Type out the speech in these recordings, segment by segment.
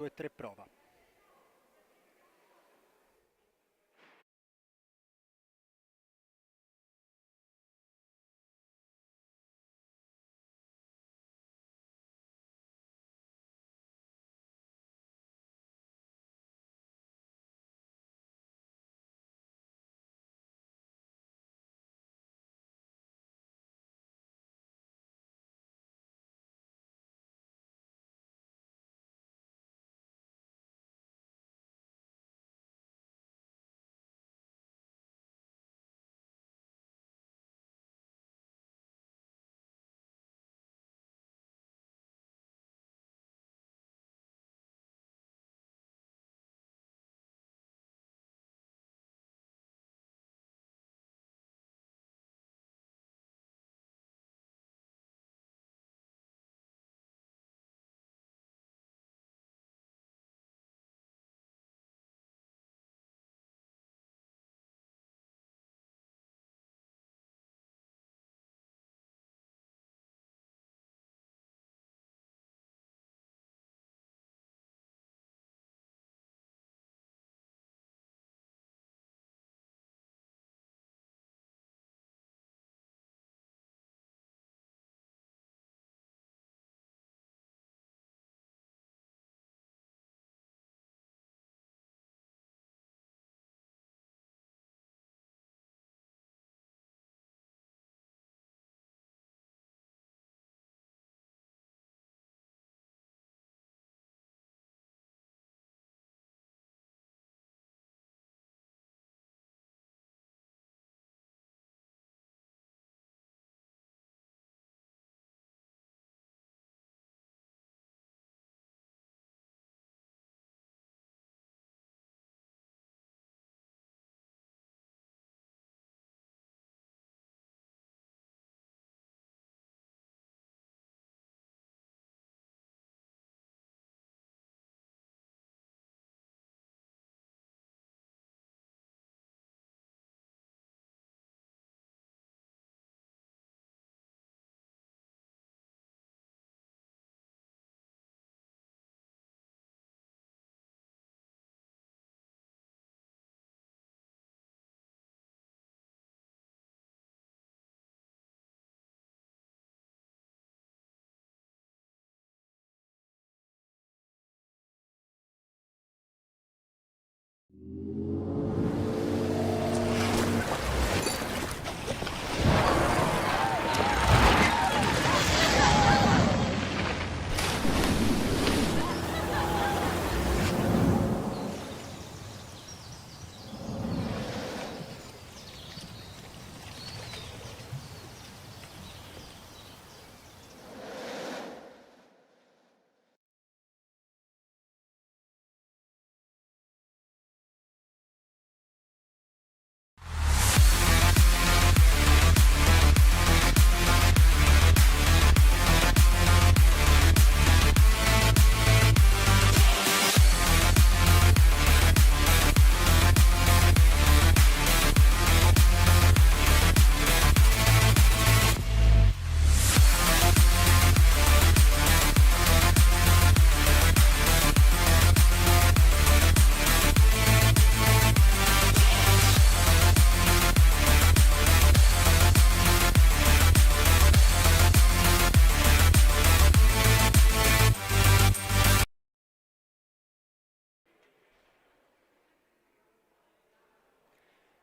2 e 3 prova.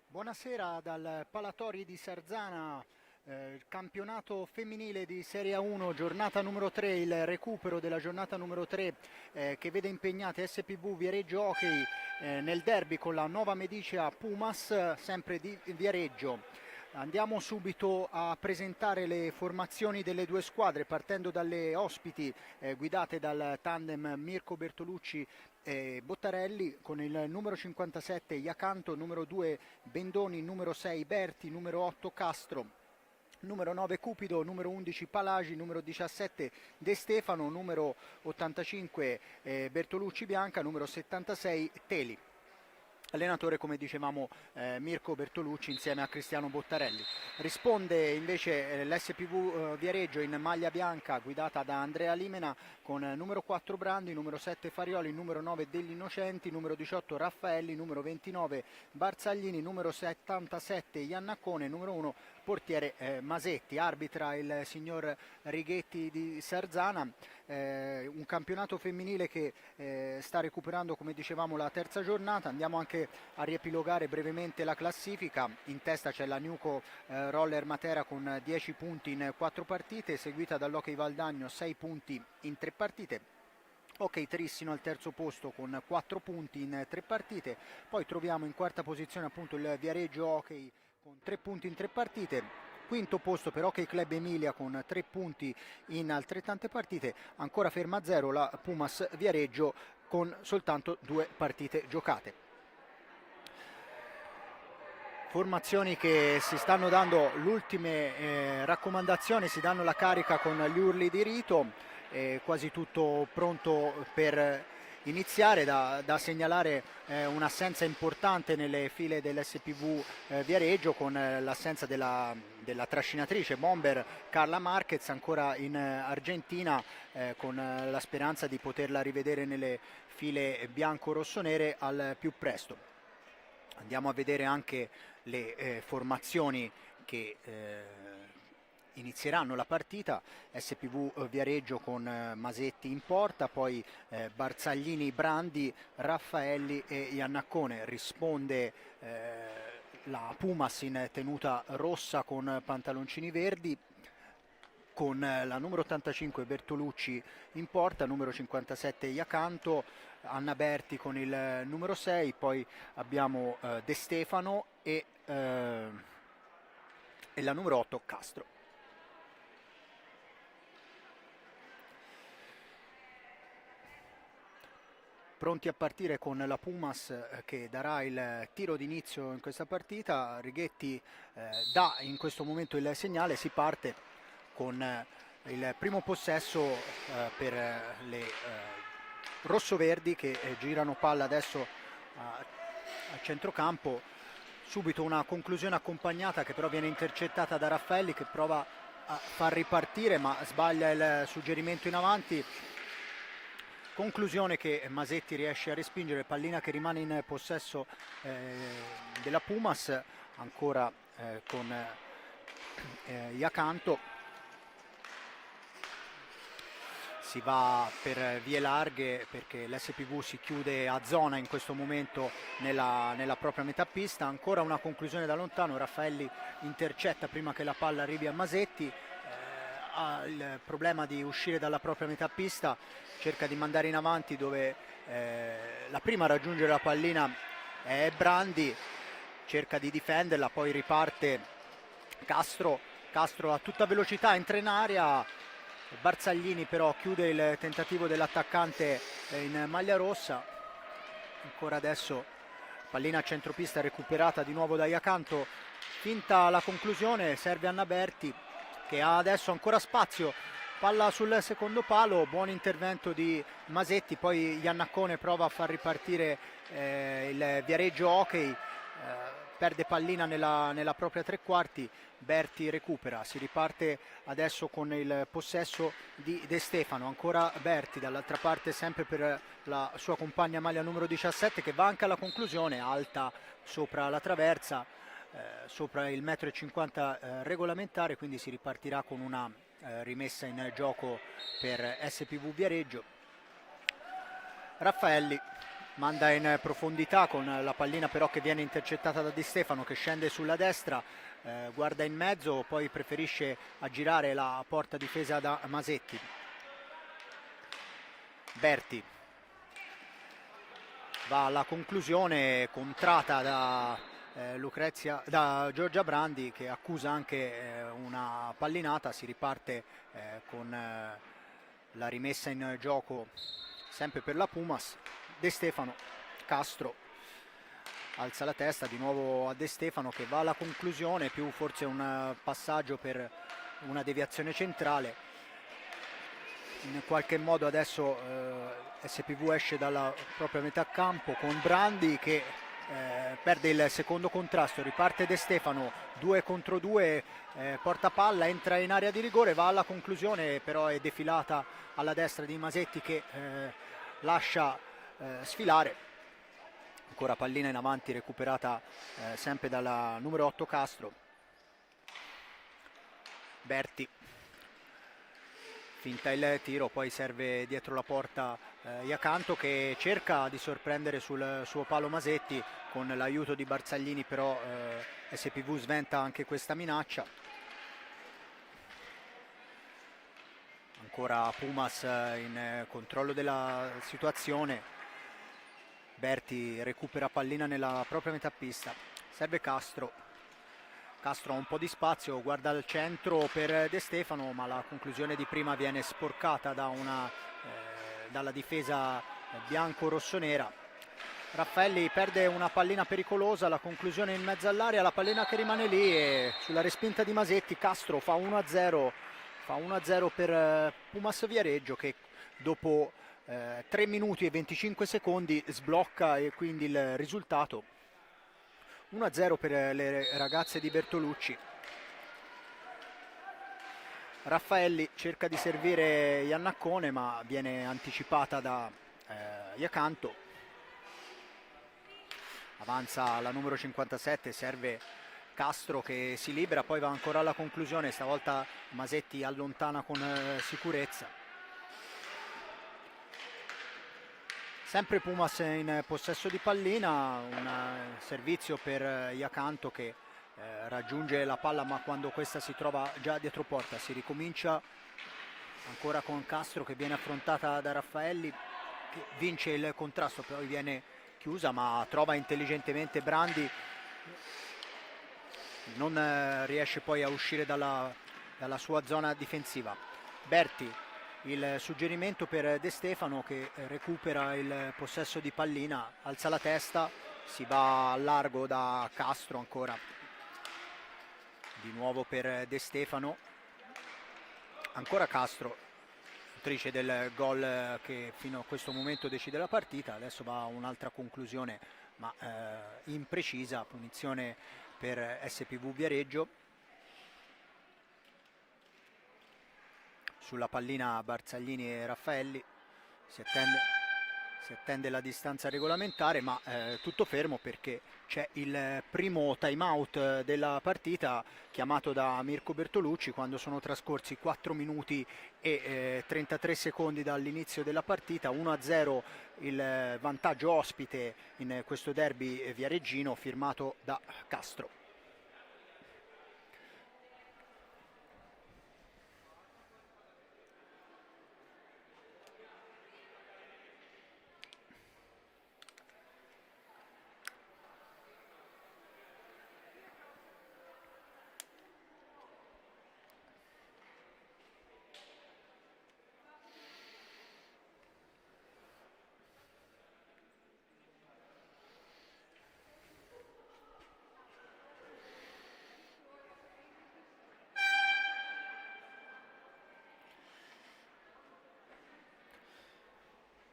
Buonasera dal Palatori di Sarzana, campionato femminile di Serie A1, giornata numero 3, il recupero della giornata numero 3 che vede impegnate SPV Viareggio Hockey nel derby con la Nova Medicea Pumas, sempre di Viareggio. Andiamo subito a presentare le formazioni delle due squadre partendo dalle ospiti guidate dal tandem Mirko Bertolucci e Bottarelli, con il numero 57 Iacanto, numero 2 Bendoni, numero 6 Berti, numero 8 Castro, numero 9 Cupido, numero 11 Palagi, numero 17 De Stefano, numero 85 Bertolucci Bianca, numero 76 Teli. allenatore come dicevamo Mirko Bertolucci insieme a Cristiano Bottarelli. Risponde invece l'SPV Viareggio in maglia bianca guidata da Andrea Limena con numero 4 Brandi, numero 7 Farioli, numero 9 Degli Innocenti, numero 18 Raffaelli, numero 29 Barzaglini, numero 77 Iannaccone, numero 1 portiere Masetti. Arbitra il signor Righetti di Sarzana. Un campionato femminile che sta recuperando, come dicevamo, la terza giornata. Andiamo anche a riepilogare brevemente la classifica. In testa c'è la Nuco Roller Matera con 10 punti in 4 partite, seguita dall'Hockey Valdagno 6 punti in 3 partite. Ok, Trissino al terzo posto con 4 punti in 3 partite. Poi troviamo in quarta posizione appunto il Viareggio Hockey con 3 punti in 3 partite. Quinto posto per Hockey Club Emilia con 3 punti in altrettante partite. Ancora ferma a 0 la Pumas Viareggio con soltanto 2 partite giocate. Formazioni che si stanno dando le ultime raccomandazioni, si danno la carica con gli urli di rito, quasi tutto pronto per iniziare. Da segnalare un'assenza importante nelle file dell'SPV Viareggio, con l'assenza della trascinatrice bomber Carla Marquez, ancora in Argentina, con la speranza di poterla rivedere nelle file bianco-rossonere al più presto. Andiamo a vedere anche le formazioni che inizieranno la partita. SPV Viareggio con Masetti in porta, poi Barzaglini, Brandi, Raffaelli e Iannaccone. Risponde la Pumas in tenuta rossa con pantaloncini verdi, con la numero 85 Bertolucci in porta, numero 57 Iacanto, Anna Berti con il numero 6, poi abbiamo De Stefano e la numero 8 Castro. Pronti a partire con la Pumas che darà il tiro d'inizio in questa partita. Righetti dà in questo momento il segnale, si parte con il primo possesso per le rossoverdi che girano palla adesso a centrocampo. Subito una conclusione accompagnata che però viene intercettata da Raffaelli, che prova a far ripartire ma sbaglia il suggerimento in avanti. Conclusione che Masetti riesce a respingere, pallina che rimane in possesso della Pumas, ancora con Iacanto. Si va per vie larghe perché l'SPV si chiude a zona in questo momento nella propria metà pista. Ancora una conclusione da lontano, Raffaelli intercetta prima che la palla arrivi a Masetti. Ha il problema di uscire dalla propria metà pista, cerca di mandare in avanti dove la prima a raggiungere la pallina è Brandi, cerca di difenderla, poi riparte Castro a tutta velocità, entra in area. Barzaglini però chiude il tentativo dell'attaccante in maglia rossa. Ancora adesso pallina a centropista recuperata di nuovo da Iacanto, finta la conclusione, serve Anna Berti che ha adesso ancora spazio, palla sul secondo palo, buon intervento di Masetti, poi Iannaccone prova a far ripartire il Viareggio Hockey, perde pallina nella propria tre quarti. Berti recupera, si riparte adesso con il possesso di De Stefano, ancora Berti, dall'altra parte sempre per la sua compagna maglia numero 17 che va anche alla conclusione, alta sopra la traversa, sopra il 1,50 m regolamentare, quindi si ripartirà con una rimessa in gioco per SPV Viareggio. Raffaelli manda in profondità con la pallina però che viene intercettata da Di Stefano, che scende sulla destra, guarda in mezzo, poi preferisce aggirare la porta difesa da Masetti. Berti va alla conclusione, contrata da Giorgia Brandi, che accusa anche una pallinata. Si riparte con la rimessa in gioco sempre per la Pumas. De Stefano, Castro alza la testa di nuovo a De Stefano che va alla conclusione, più forse un passaggio per una deviazione centrale. In qualche modo adesso SPV esce dalla propria metà campo con Brandi che perde il secondo contrasto, riparte De Stefano, 2 contro 2, porta palla, entra in area di rigore, va alla conclusione, però è defilata alla destra di Masetti che lascia sfilare. Ancora pallina in avanti recuperata sempre dalla numero 8 Castro. Berti finta il tiro, poi serve dietro la porta Iacanto che cerca di sorprendere sul suo palo Masetti con l'aiuto di Barzaglini, però SPV sventa anche questa minaccia. Ancora Pumas in controllo della situazione. Berti recupera pallina nella propria metà pista, serve Castro. Castro ha un po' di spazio, guarda al centro per De Stefano, ma la conclusione di prima viene sporcata dalla difesa bianco-rossonera. Raffaelli perde una pallina pericolosa, la conclusione in mezzo all'area, la pallina che rimane lì e sulla respinta di Masetti Castro fa 1-0, per Pumas Viareggio che dopo 3 minuti e 25 secondi sblocca e quindi il risultato 1-0 per le ragazze di Bertolucci. Raffaelli cerca di servire Iannaccone ma viene anticipata da Iacanto. Avanza la numero 57, serve Castro che si libera, poi va ancora alla conclusione, stavolta Masetti allontana con sicurezza. Sempre Pumas in possesso di pallina, un servizio per Iacanto che raggiunge la palla ma quando questa si trova già dietro porta. Si ricomincia ancora con Castro che viene affrontata da Raffaelli che vince il contrasto, poi viene chiusa ma trova intelligentemente Brandi, non riesce poi a uscire dalla sua zona difensiva. Berti, il suggerimento per De Stefano che recupera il possesso di pallina, alza la testa, si va a largo da Castro ancora, di nuovo per De Stefano, ancora Castro, autrice del gol che fino a questo momento decide la partita, adesso va a un'altra conclusione ma imprecisa, punizione per SPV Viareggio. Sulla pallina Barzaglini e Raffaelli, si attende la distanza regolamentare ma tutto fermo perché c'è il primo time out della partita chiamato da Mirko Bertolucci quando sono trascorsi 4 minuti e 33 secondi dall'inizio della partita. 1-0 il vantaggio ospite in questo derby viareggino firmato da Castro.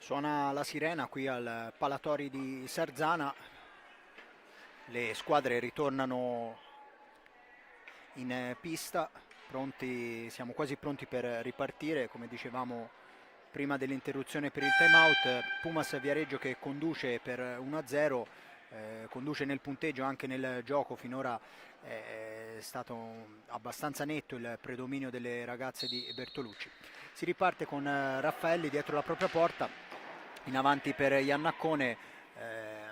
Suona la sirena qui al Palatori di Sarzana, le squadre ritornano in pista, siamo quasi pronti per ripartire, come dicevamo prima dell'interruzione per il time out. Pumas Viareggio che conduce per 1-0, conduce nel punteggio, anche nel gioco finora è stato abbastanza netto il predominio delle ragazze di Bertolucci. Si riparte con Raffaelli dietro la propria porta, in avanti per Iannaccone,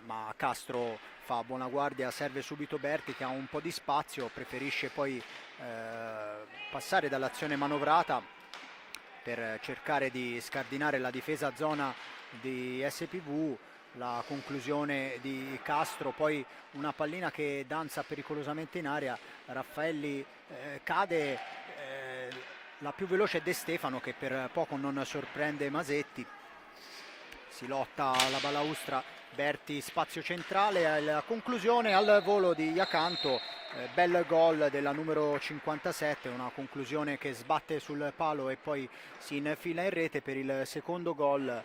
ma Castro fa buona guardia, serve subito Berti che ha un po' di spazio, preferisce poi passare dall'azione manovrata per cercare di scardinare la difesa a zona di SPV. La conclusione di Castro, poi una pallina che danza pericolosamente in aria, Raffaelli cade, la più veloce è De Stefano che per poco non sorprende Masetti. Si lotta alla balaustra, Berti spazio centrale, la conclusione al volo di Iacanto, bel gol della numero 57, una conclusione che sbatte sul palo e poi si infila in rete per il secondo gol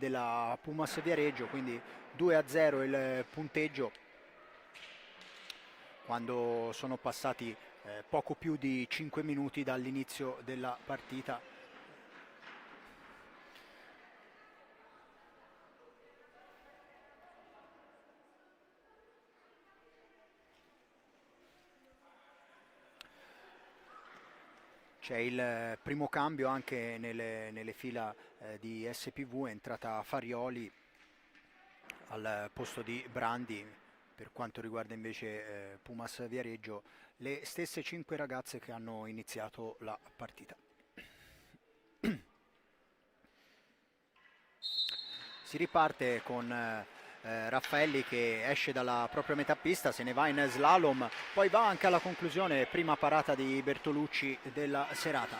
della Pumas Viareggio, quindi 2-0 il punteggio quando sono passati poco più di 5 minuti dall'inizio della partita. C'è il primo cambio anche nelle fila di SPV, è entrata Farioli al posto di Brandi. Per quanto riguarda invece Pumas Viareggio, le stesse 5 ragazze che hanno iniziato la partita. Si riparte con Raffaelli che esce dalla propria metà pista, se ne va in slalom, poi va anche alla conclusione, prima parata di Bertolucci della serata.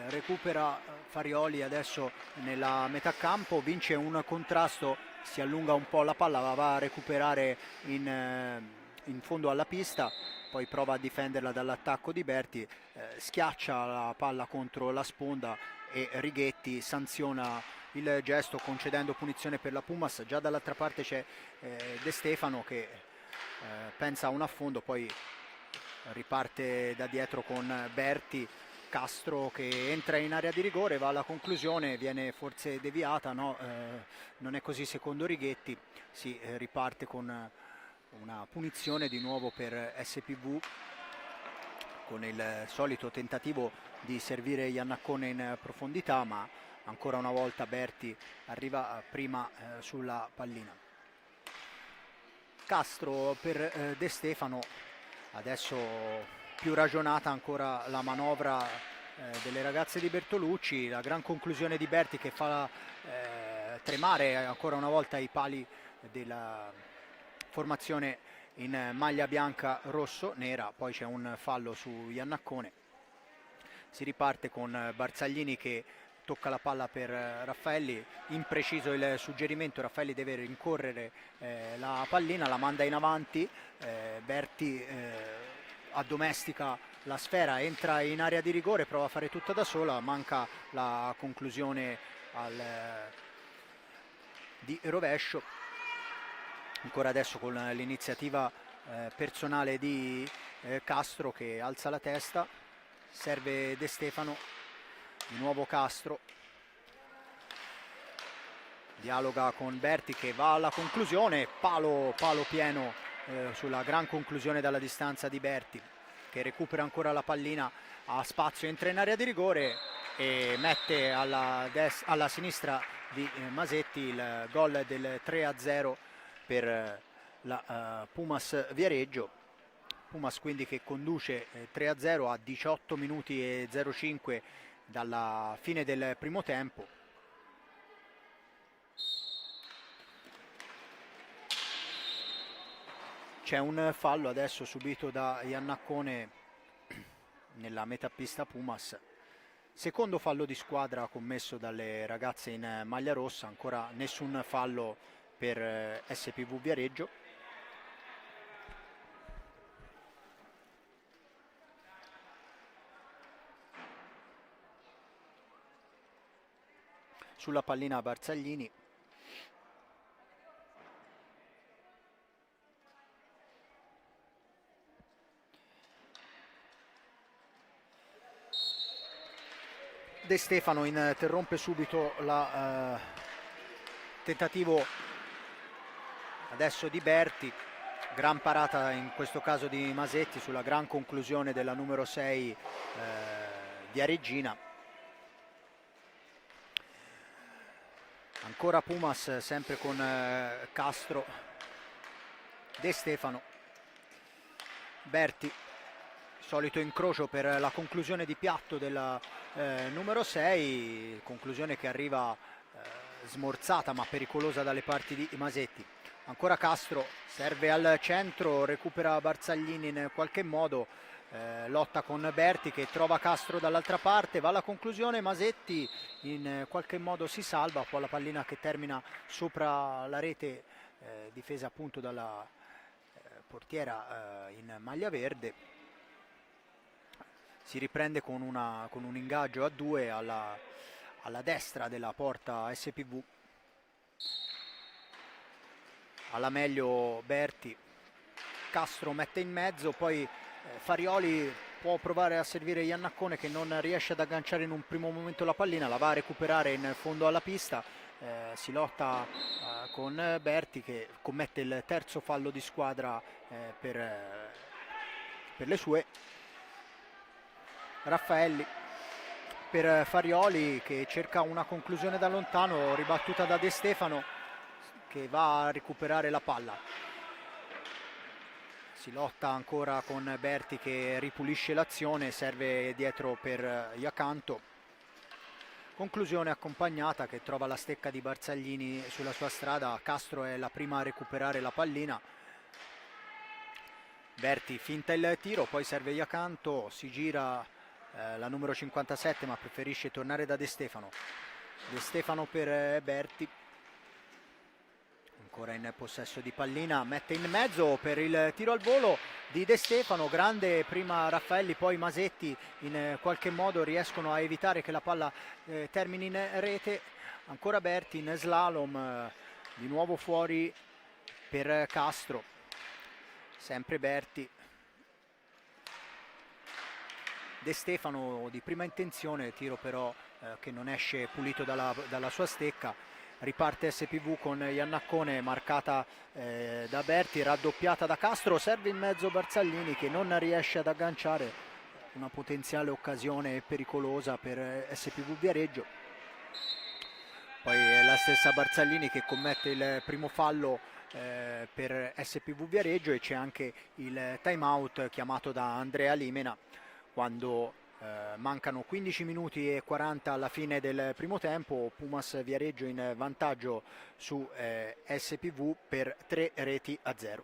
Recupera Farioli adesso nella metà campo, vince un contrasto, si allunga un po' la palla, va a recuperare in fondo alla pista, poi prova a difenderla dall'attacco di Berti, schiaccia la palla contro la sponda e Righetti sanziona il gesto concedendo punizione per la Pumas. Già dall'altra parte c'è De Stefano che pensa a un affondo, poi riparte da dietro con Berti. Castro che entra in area di rigore, va alla conclusione, viene forse deviata, no? Non è così secondo Righetti, si riparte con una punizione di nuovo per SPV, con il solito tentativo di servire Iannaccone in profondità, ma ancora una volta Berti arriva prima sulla pallina. Castro per De Stefano, adesso più ragionata ancora la manovra delle ragazze di Bertolucci, la gran conclusione di Berti che fa tremare ancora una volta i pali della formazione in maglia bianca rosso nera, poi c'è un fallo su Iannaccone. Si riparte con Barzaglini che tocca la palla per Raffaelli, impreciso il suggerimento, Raffaelli deve rincorrere la pallina, la manda in avanti, Berti addomestica la sfera, entra in area di rigore, prova a fare tutta da sola, manca la conclusione di rovescio. Ancora adesso con l'iniziativa personale di Castro che alza la testa, serve De Stefano, di nuovo Castro, dialoga con Berti che va alla conclusione, palo pieno sulla gran conclusione dalla distanza di Berti, che recupera ancora la pallina, ha spazio, entra in area di rigore e mette alla sinistra di Masetti il gol del 3-0 per la Pumas Viareggio. Pumas quindi che conduce 3-0 a 18 minuti e 05 dalla fine del primo tempo. C'è un fallo adesso subito da Iannaccone nella metapista Pumas, secondo fallo di squadra commesso dalle ragazze in maglia rossa, ancora nessun fallo per SPV Viareggio. Sulla pallina Barzaglini, De Stefano interrompe subito il tentativo adesso di Berti, gran parata in questo caso di Masetti sulla gran conclusione della numero 6 di Areggina. Ancora Pumas, sempre con Castro, De Stefano, Berti, solito incrocio per la conclusione di piatto della numero 6, conclusione che arriva smorzata ma pericolosa dalle parti di Masetti. Ancora Castro, serve al centro, recupera Barzaglini in qualche modo, lotta con Berti che trova Castro dall'altra parte, va alla conclusione, Masetti in qualche modo si salva, poi la pallina che termina sopra la rete, difesa appunto dalla portiera in maglia verde. Si riprende con un ingaggio a 2 alla destra della porta SPV. alla meglio Berti, Castro mette in mezzo, poi Farioli può provare a servire Iannaccone che non riesce ad agganciare in un primo momento la pallina, la va a recuperare in fondo alla pista, si lotta con Berti che commette il terzo fallo di squadra per le sue. Raffaelli per Farioli che cerca una conclusione da lontano, ribattuta da De Stefano che va a recuperare la palla. Si lotta ancora con Berti che ripulisce l'azione, serve dietro per Iacanto. Conclusione accompagnata che trova la stecca di Barzaglini sulla sua strada, Castro è la prima a recuperare la pallina. Berti finta il tiro, poi serve Iacanto, si gira la numero 57 ma preferisce tornare da De Stefano. De Stefano per Berti, ancora in possesso di pallina, mette in mezzo per il tiro al volo di De Stefano, grande prima Raffaelli poi Masetti, in qualche modo riescono a evitare che la palla termini in rete. Ancora Berti in slalom, di nuovo fuori per Castro, sempre Berti. De Stefano di prima intenzione, tiro però che non esce pulito dalla sua stecca. Riparte SPV con Iannaccone, marcata da Berti, raddoppiata da Castro, serve in mezzo Barzaglini che non riesce ad agganciare, una potenziale occasione pericolosa per SPV Viareggio. Poi è la stessa Barzaglini che commette il primo fallo per SPV Viareggio e c'è anche il time out chiamato da Andrea Limena quando mancano 15 minuti e 40 alla fine del primo tempo. Pumas Viareggio in vantaggio su SPV per 3-0.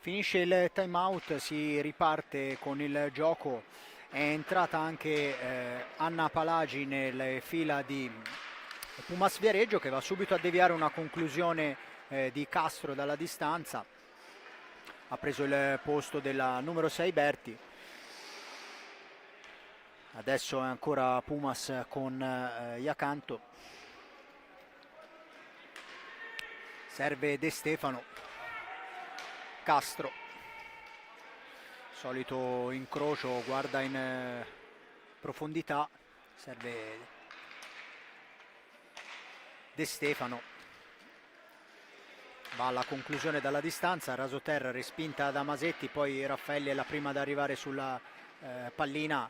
Finisce il time out, si riparte con il gioco, è entrata anche Anna Palagi nelle fila di Pumas Viareggio che va subito a deviare una conclusione di Castro dalla distanza, ha preso il posto della numero 6 Berti. Adesso è ancora Pumas con Iacanto, serve De Stefano, Castro, solito incrocio, guarda in profondità, serve De Stefano, va alla conclusione dalla distanza, rasoterra respinta da Masetti, poi Raffaelli è la prima ad arrivare sulla pallina,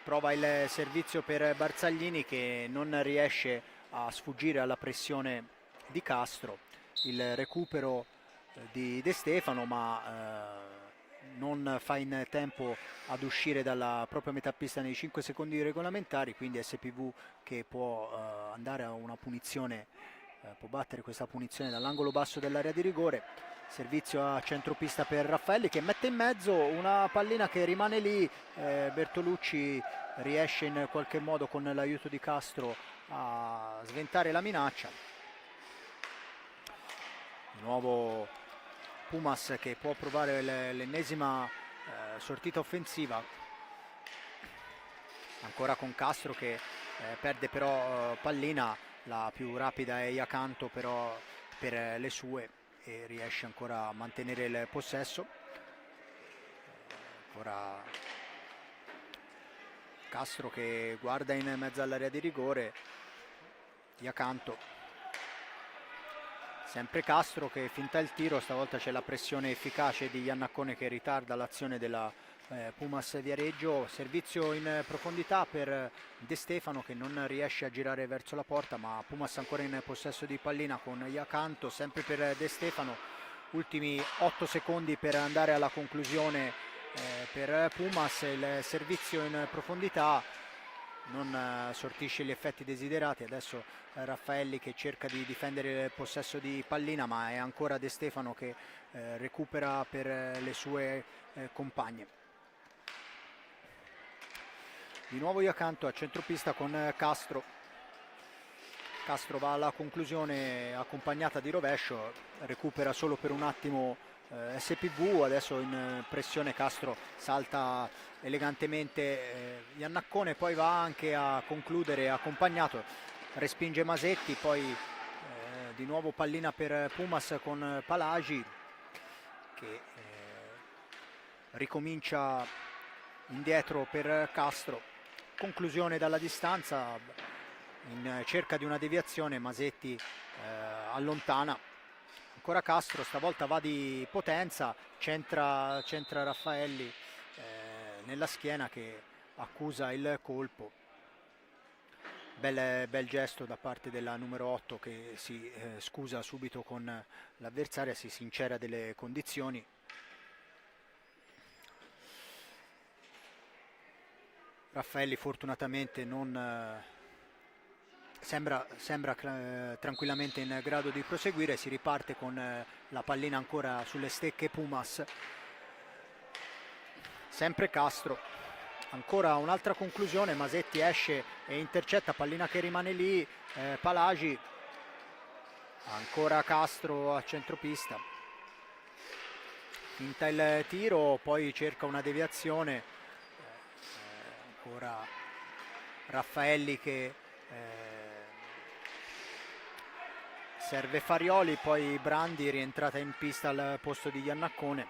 prova il servizio per Barzaglini che non riesce a sfuggire alla pressione di Castro, il recupero di De Stefano ma non fa in tempo ad uscire dalla propria metà pista nei 5 secondi regolamentari, quindi SPV che può andare a una punizione, può battere questa punizione dall'angolo basso dell'area di rigore. Servizio a centropista per Raffaelli che mette in mezzo una pallina che rimane lì, Bertolucci riesce in qualche modo con l'aiuto di Castro a sventare la minaccia. Di nuovo Pumas che può provare l'ennesima sortita offensiva, ancora con Castro che perde però pallina, la più rapida è Iacanto però per le sue e riesce ancora a mantenere il possesso. Ancora Castro che guarda in mezzo all'area di rigore, Iacanto, sempre Castro che finta il tiro, stavolta c'è la pressione efficace di Iannaccone che ritarda l'azione della Pumas Viareggio. Servizio in profondità per De Stefano che non riesce a girare verso la porta, ma Pumas ancora in possesso di pallina con Iacanto, sempre per De Stefano. Ultimi 8 secondi per andare alla conclusione per Pumas. Il servizio in profondità non sortisce gli effetti desiderati. Adesso Raffaelli che cerca di difendere il possesso di pallina, ma è ancora De Stefano che recupera per le sue compagne. Di nuovo Iacanto a centropista con Castro. Castro va alla conclusione accompagnata di rovescio, recupera solo per un attimo SPV. Adesso in pressione Castro salta elegantemente Iannaccone, poi va anche a concludere accompagnato, respinge Masetti, poi di nuovo pallina per Pumas con Palagi che ricomincia indietro per Castro. Conclusione dalla distanza in cerca di una deviazione, Masetti allontana. Ancora Castro, stavolta va di potenza, centra Raffaelli nella schiena che accusa il colpo. Bel gesto da parte della numero 8 che si scusa subito con l'avversaria, si sincera delle condizioni. Raffaelli fortunatamente non sembra tranquillamente in grado di proseguire. Si riparte con la pallina ancora sulle stecche Pumas, sempre Castro, ancora un'altra conclusione, Masetti esce e intercetta, pallina che rimane lì, Palagi, ancora Castro a centropista, finta il tiro, poi cerca una deviazione, ancora Raffaelli che serve Farioli, poi Brandi rientrata in pista al posto di Iannaccone.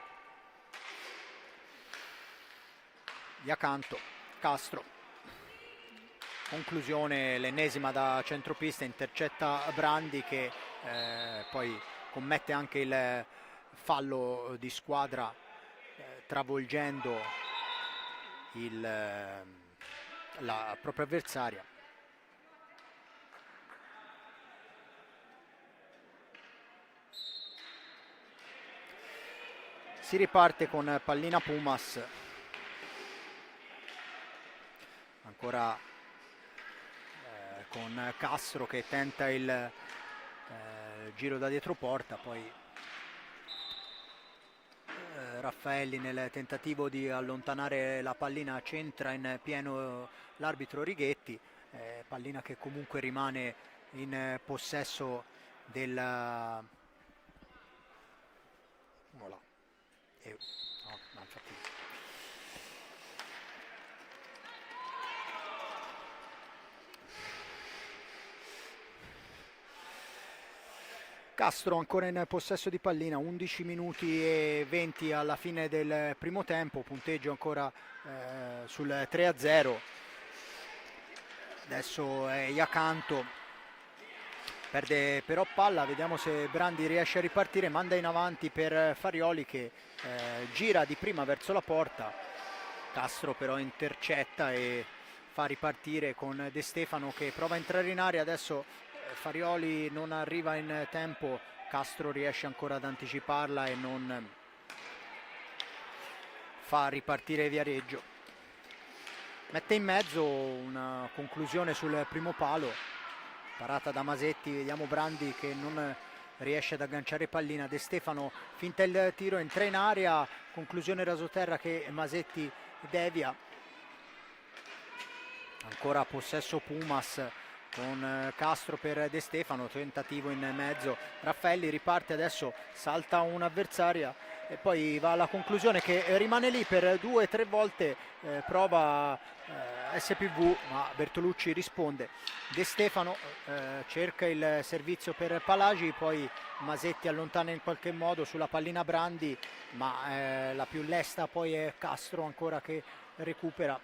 Iacanto, Castro, conclusione l'ennesima da centropista, intercetta Brandi che poi commette anche il fallo di squadra travolgendo la propria avversaria. Si riparte con pallina Pumas, ancora con Castro che tenta il giro da dietro porta, poi Raffaelli nel tentativo di allontanare la pallina centra in pieno l'arbitro Righetti, pallina che comunque rimane in possesso del voilà. No, infatti. Castro ancora in possesso di pallina, 11 minuti e 20 alla fine del primo tempo, punteggio ancora sul 3-0. Adesso è Iacanto, perde però palla, vediamo se Brandi riesce a ripartire, manda in avanti per Farioli che gira di prima verso la porta, Castro però intercetta e fa ripartire con De Stefano che prova a entrare in area. Adesso Farioli non arriva in tempo, Castro riesce ancora ad anticiparla e non fa ripartire Viareggio. Mette in mezzo una conclusione sul primo palo, parata da Masetti, vediamo Brandi che non riesce ad agganciare pallina, De Stefano finta il tiro, entra in area, conclusione rasoterra che Masetti devia. Ancora possesso Pumas con Castro per De Stefano, tentativo in mezzo, Raffaelli riparte, adesso salta un'avversaria e poi va alla conclusione che rimane lì per 2 o 3 volte, prova SPV ma Bertolucci risponde. De Stefano cerca il servizio per Palagi, poi Masetti allontana in qualche modo sulla pallina Brandi, ma la più lesta poi è Castro ancora che recupera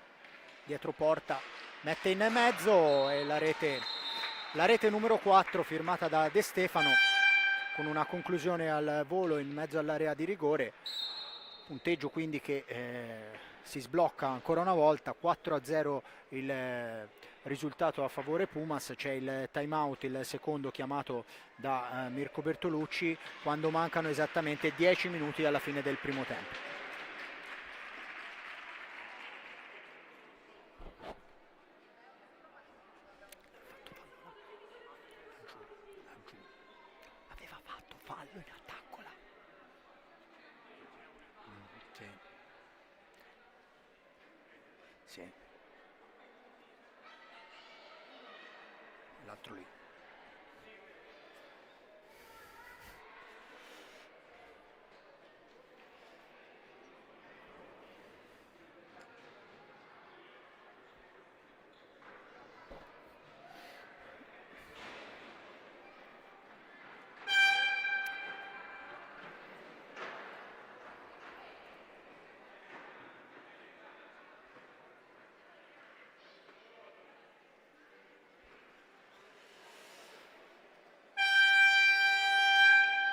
dietro porta, mette in mezzo e la rete la rete numero 4 firmata da De Stefano, con una conclusione al volo in mezzo all'area di rigore, punteggio quindi che si sblocca ancora una volta. 4-0 il risultato a favore Pumas. C'è il time out, il secondo chiamato da Mirko Bertolucci, quando mancano esattamente 10 minuti alla fine del primo tempo. Aveva fatto fallo in attacco là. Sì. Sì. L'altro lì.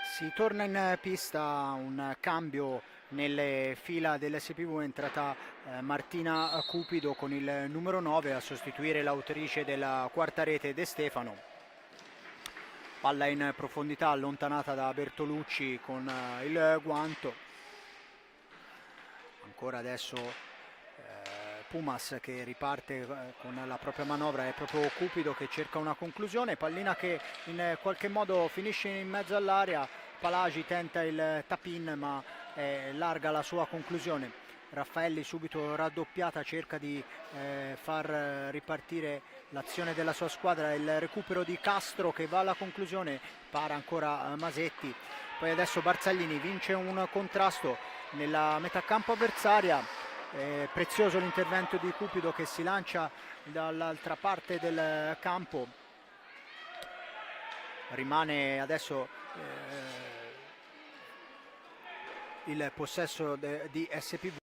Si torna in pista, un cambio nelle fila dell'SPV, è entrata Martina Cupido con il numero 9 a sostituire l'autrice della quarta rete De Stefano. Palla in profondità allontanata da Bertolucci con il guanto. Ancora adesso Pumas che riparte con la propria manovra, è proprio Cupido che cerca una conclusione, pallina che in qualche modo finisce in mezzo all'area. Palagi tenta il tap-in ma larga la sua conclusione. Raffaelli subito raddoppiata, cerca di far ripartire l'azione della sua squadra. Il recupero di Castro che va alla conclusione, para ancora Masetti. Poi adesso Barzaglini vince un contrasto nella metà campo avversaria. Prezioso l'intervento di Cupido che si lancia dall'altra parte del campo. Rimane adesso il possesso di SPV.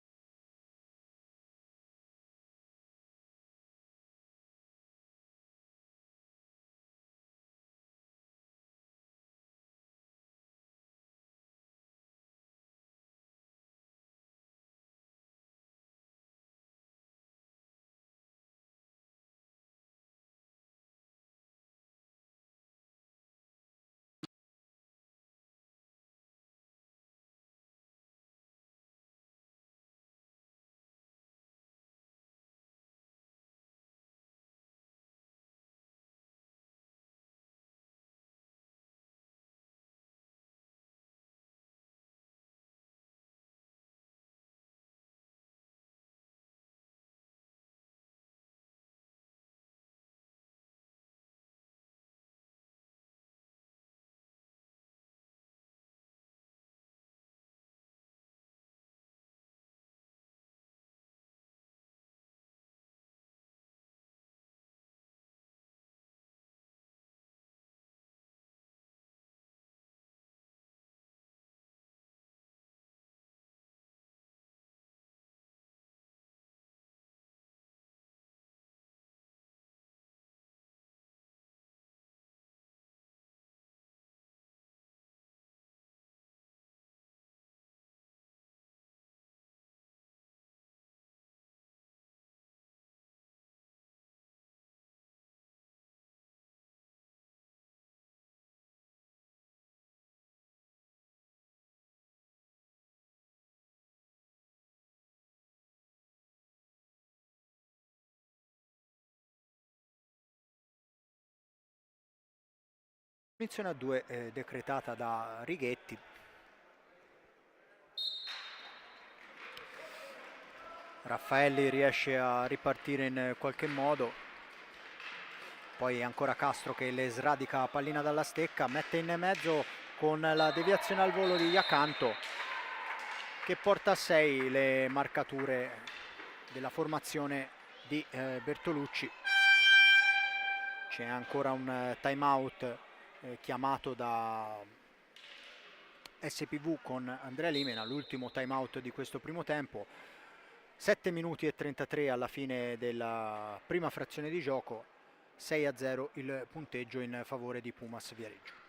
Punizione a 2 decretata da Righetti. Raffaelli riesce a ripartire in qualche modo, poi ancora Castro che le sradica pallina dalla stecca, mette in mezzo con la deviazione al volo di Iacanto che porta a 6 le marcature della formazione di Bertolucci. C'è ancora un time out chiamato da SPV con Andrea Limena, l'ultimo time out di questo primo tempo. 7 minuti e 33 alla fine della prima frazione di gioco. 6-0 il punteggio in favore di Pumas Viareggio.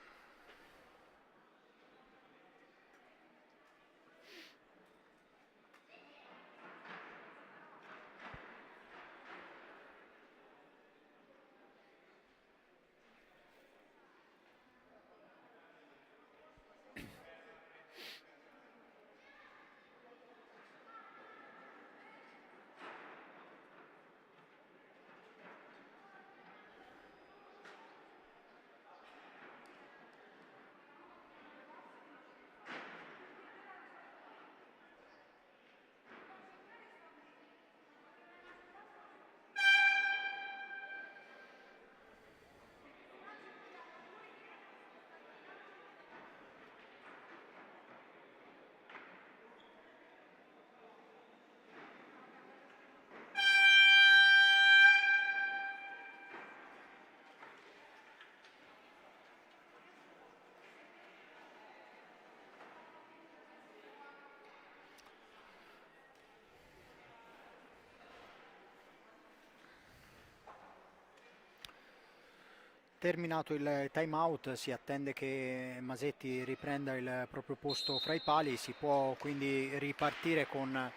Terminato il time out, si attende che Masetti riprenda il proprio posto fra i pali, si può quindi ripartire con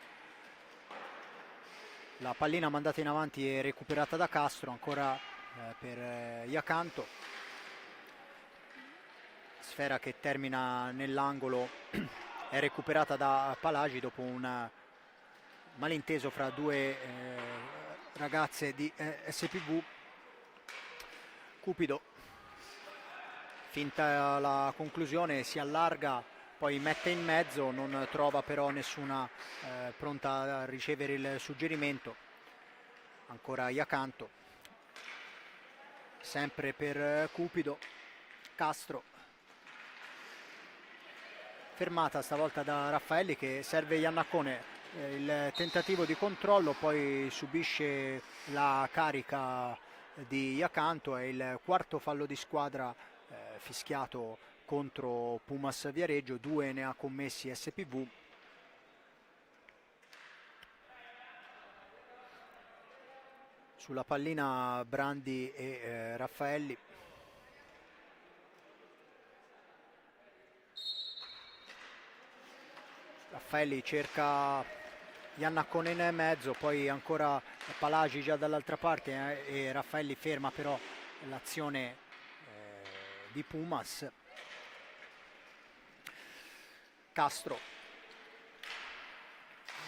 la pallina mandata in avanti e recuperata da Castro, ancora per Iacanto, sfera che termina nell'angolo, è recuperata da Palagi dopo un malinteso fra due ragazze di SPV. Cupido finta la conclusione, si allarga, poi mette in mezzo, non trova però nessuna pronta a ricevere il suggerimento. Ancora Iacanto, sempre per Cupido. Castro, fermata stavolta da Raffaelli che serve Iannaccone, il tentativo di controllo, poi subisce la carica di Iacanto. È il quarto fallo di squadra fischiato contro Pumas Viareggio, 2 ne ha commessi SPV. Sulla pallina Brandi e Raffaelli. Raffaelli cerca Iannaccone in mezzo, poi ancora Palagi già dall'altra parte e Raffaelli ferma però l'azione di Pumas. Castro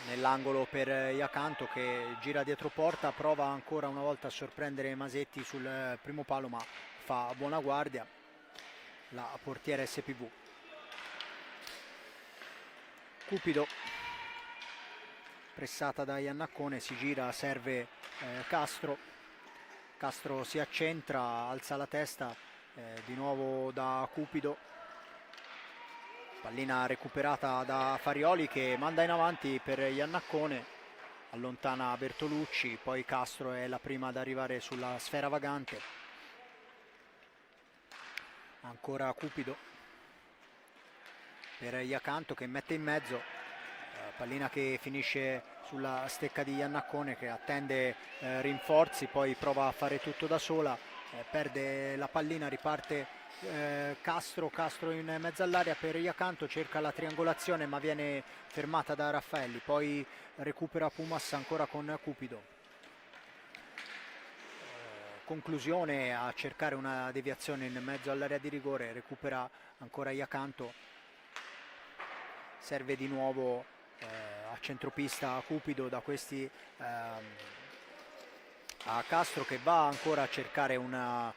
nell'angolo per Iacanto che gira dietro porta, prova ancora una volta a sorprendere Masetti sul primo palo ma fa buona guardia la portiera SPV. Cupido, pressata da Iannaccone, si gira, serve Castro. Castro si accentra, alza la testa, di nuovo da Cupido. Pallina recuperata da Farioli che manda in avanti per Iannaccone, allontana Bertolucci, poi Castro è la prima ad arrivare sulla sfera vagante. Ancora Cupido per Iacanto che mette in mezzo, pallina che finisce sulla stecca di Iannaccone che attende rinforzi, poi prova a fare tutto da sola, perde la pallina, riparte Castro in mezzo all'area per Iacanto, cerca la triangolazione ma viene fermata da Raffaelli, poi recupera Pumas ancora con Cupido. Conclusione a cercare una deviazione in mezzo all'area di rigore, recupera ancora Iacanto, serve di nuovo a centropista Cupido, da questi a Castro che va ancora a cercare un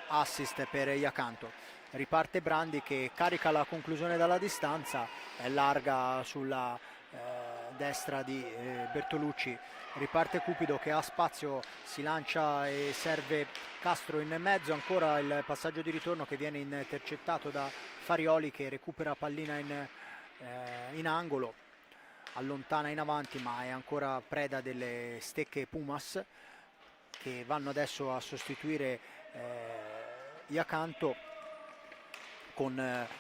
assist per Iacanto. Riparte Brandi che carica la conclusione dalla distanza, è larga sulla destra di Bertolucci. Riparte Cupido che ha spazio, si lancia e serve Castro in mezzo, ancora il passaggio di ritorno che viene intercettato da Farioli che recupera pallina in angolo, allontana in avanti ma è ancora preda delle stecche Pumas che vanno adesso a sostituire Iacanto con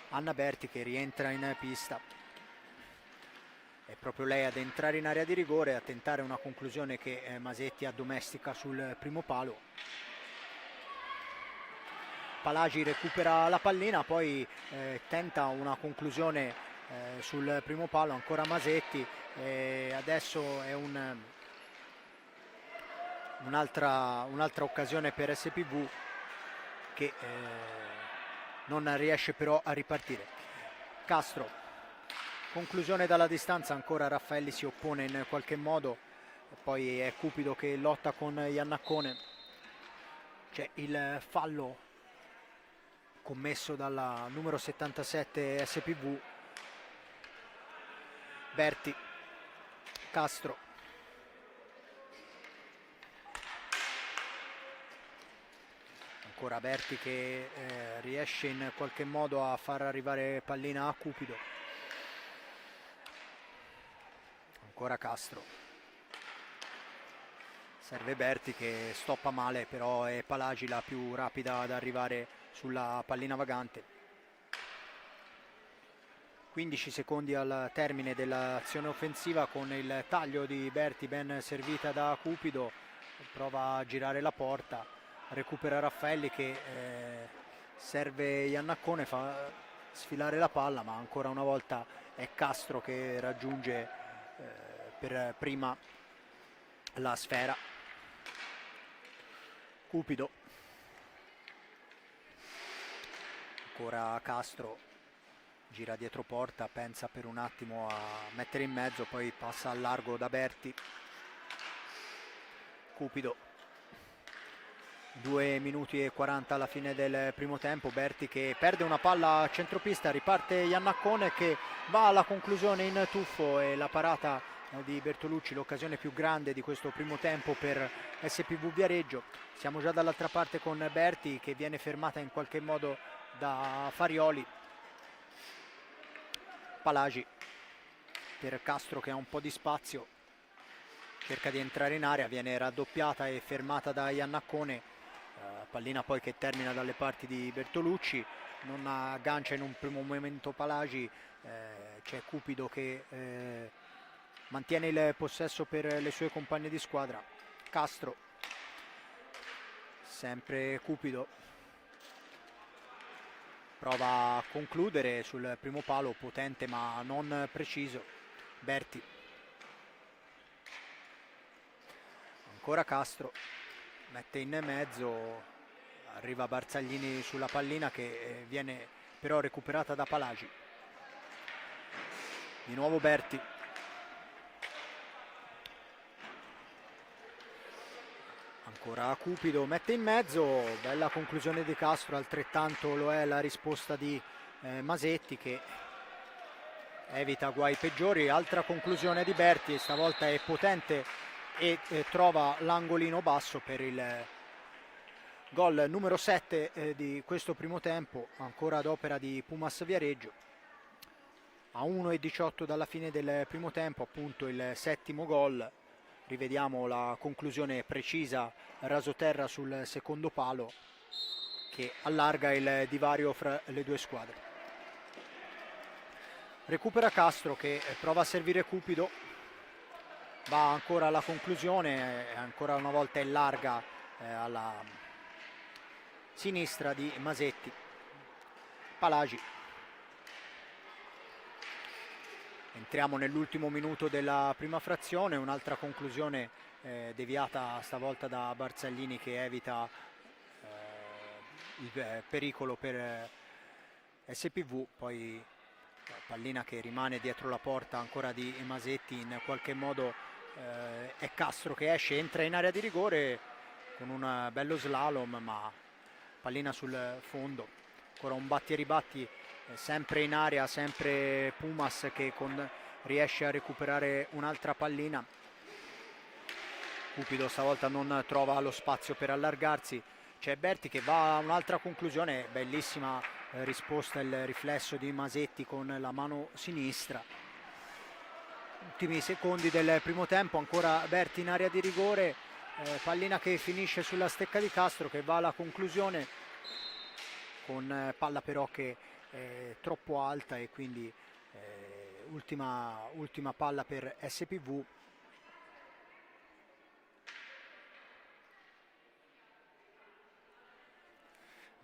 Anna Berti che rientra in pista. È proprio lei ad entrare in area di rigore, a tentare una conclusione che Masetti addomestica sul primo palo. Palagi recupera la pallina, poi tenta una conclusione sul primo palo, ancora Masetti, adesso è un'altra occasione per SPV che non riesce però a ripartire. Castro, conclusione dalla distanza, ancora Raffaelli si oppone in qualche modo, poi è Cupido che lotta con Iannaccone. C'è il fallo commesso dalla numero 77 SPV. Berti, Castro, ancora Berti che riesce in qualche modo a far arrivare pallina a Cupido, ancora Castro, serve Berti che stoppa male, però è Palagi la più rapida ad arrivare sulla pallina vagante. 15 secondi al termine dell'azione offensiva, con il taglio di Berti ben servita da Cupido, prova a girare la porta, recupera Raffaelli che serve Iannaccone, fa sfilare la palla, ma ancora una volta è Castro che raggiunge per prima la sfera. Cupido, ancora Castro, gira dietro porta, pensa per un attimo a mettere in mezzo, poi passa al largo da Berti. Cupido, 2 minuti e 40 alla fine del primo tempo. Berti che perde una palla a centropista, riparte Iannaccone che va alla conclusione in tuffo, e la parata di Bertolucci l'occasione più grande di questo primo tempo per SPV Viareggio. Siamo già dall'altra parte con Berti che viene fermata in qualche modo da Farioli. Palagi per Castro che ha un po' di spazio, cerca di entrare in area, viene raddoppiata e fermata da Iannaccone, pallina poi che termina dalle parti di Bertolucci, non aggancia in un primo momento Palagi, c'è Cupido che mantiene il possesso per le sue compagne di squadra. Castro, sempre Cupido, prova a concludere sul primo palo, potente ma non preciso. Berti, ancora Castro, mette in mezzo, arriva Barzaglini sulla pallina che viene però recuperata da Palagi. Di nuovo Berti, ancora Cupido, mette in mezzo, bella conclusione di Castro, altrettanto lo è la risposta di Masetti che evita guai peggiori. Altra conclusione di Berti, stavolta è potente e trova l'angolino basso per il gol numero 7 di questo primo tempo, ancora ad opera di Pumas Viareggio. A 1:18 dalla fine del primo tempo, appunto il settimo gol. Rivediamo la conclusione precisa rasoterra sul secondo palo che allarga il divario fra le due squadre. Recupera Castro che prova a servire Cupido, va ancora alla conclusione, ancora una volta è larga alla sinistra di Masetti. Palagi, entriamo nell'ultimo minuto della prima frazione, un'altra conclusione deviata stavolta da Barzaglini che evita il pericolo per SPV, poi pallina che rimane dietro la porta ancora di Masetti, in qualche modo è Castro che esce, entra in area di rigore con un bello slalom, ma pallina sul fondo. Ancora un batti e ribatti, sempre in area, sempre Pumas che riesce a recuperare un'altra pallina. Cupido stavolta non trova lo spazio per allargarsi, c'è Berti che va a un'altra conclusione, bellissima risposta, il riflesso di Masetti con la mano sinistra. Ultimi secondi del primo tempo, ancora Berti in area di rigore, pallina che finisce sulla stecca di Castro che va alla conclusione con palla però che è troppo alta, e quindi ultima palla per SPV.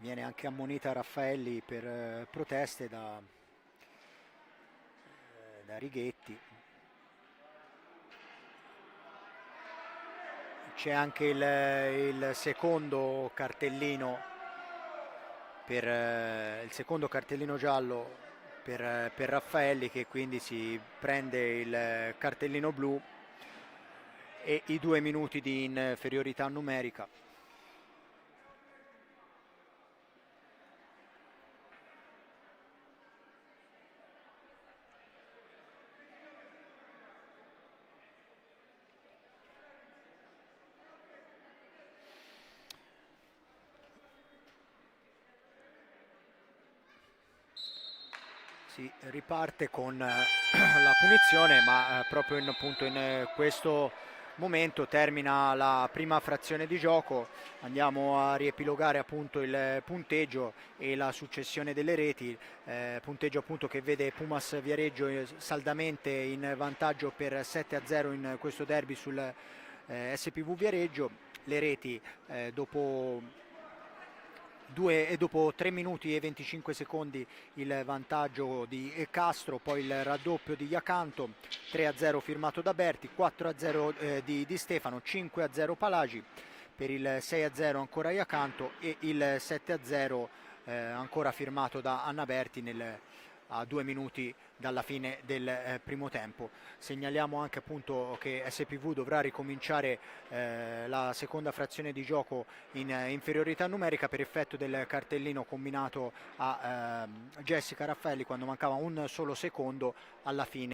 Viene anche ammonita Raffaelli per proteste da Righetti. C'è anche il secondo cartellino il secondo cartellino giallo per Raffaelli, che quindi si prende il cartellino blu e i 2 minuti di inferiorità numerica. Si riparte con la punizione, ma proprio appunto in questo momento termina la prima frazione di gioco. Andiamo a riepilogare appunto il punteggio e la successione delle reti, punteggio appunto che vede Pumas Viareggio saldamente in vantaggio per 7-0 in questo derby sul SPV Viareggio. Le reti dopo e dopo 3 minuti e 25 secondi il vantaggio di Castro, poi il raddoppio di Iacanto, 3-0 firmato da Berti, 4-0 di Stefano, 5-0 Palagi, per il 6-0 ancora Iacanto e il 7-0 ancora firmato da Anna Berti a 2 minuti dalla fine del primo tempo. Segnaliamo anche appunto che SPV dovrà ricominciare la seconda frazione di gioco in inferiorità numerica per effetto del cartellino combinato a Jessica Raffaelli quando mancava un solo secondo alla fine.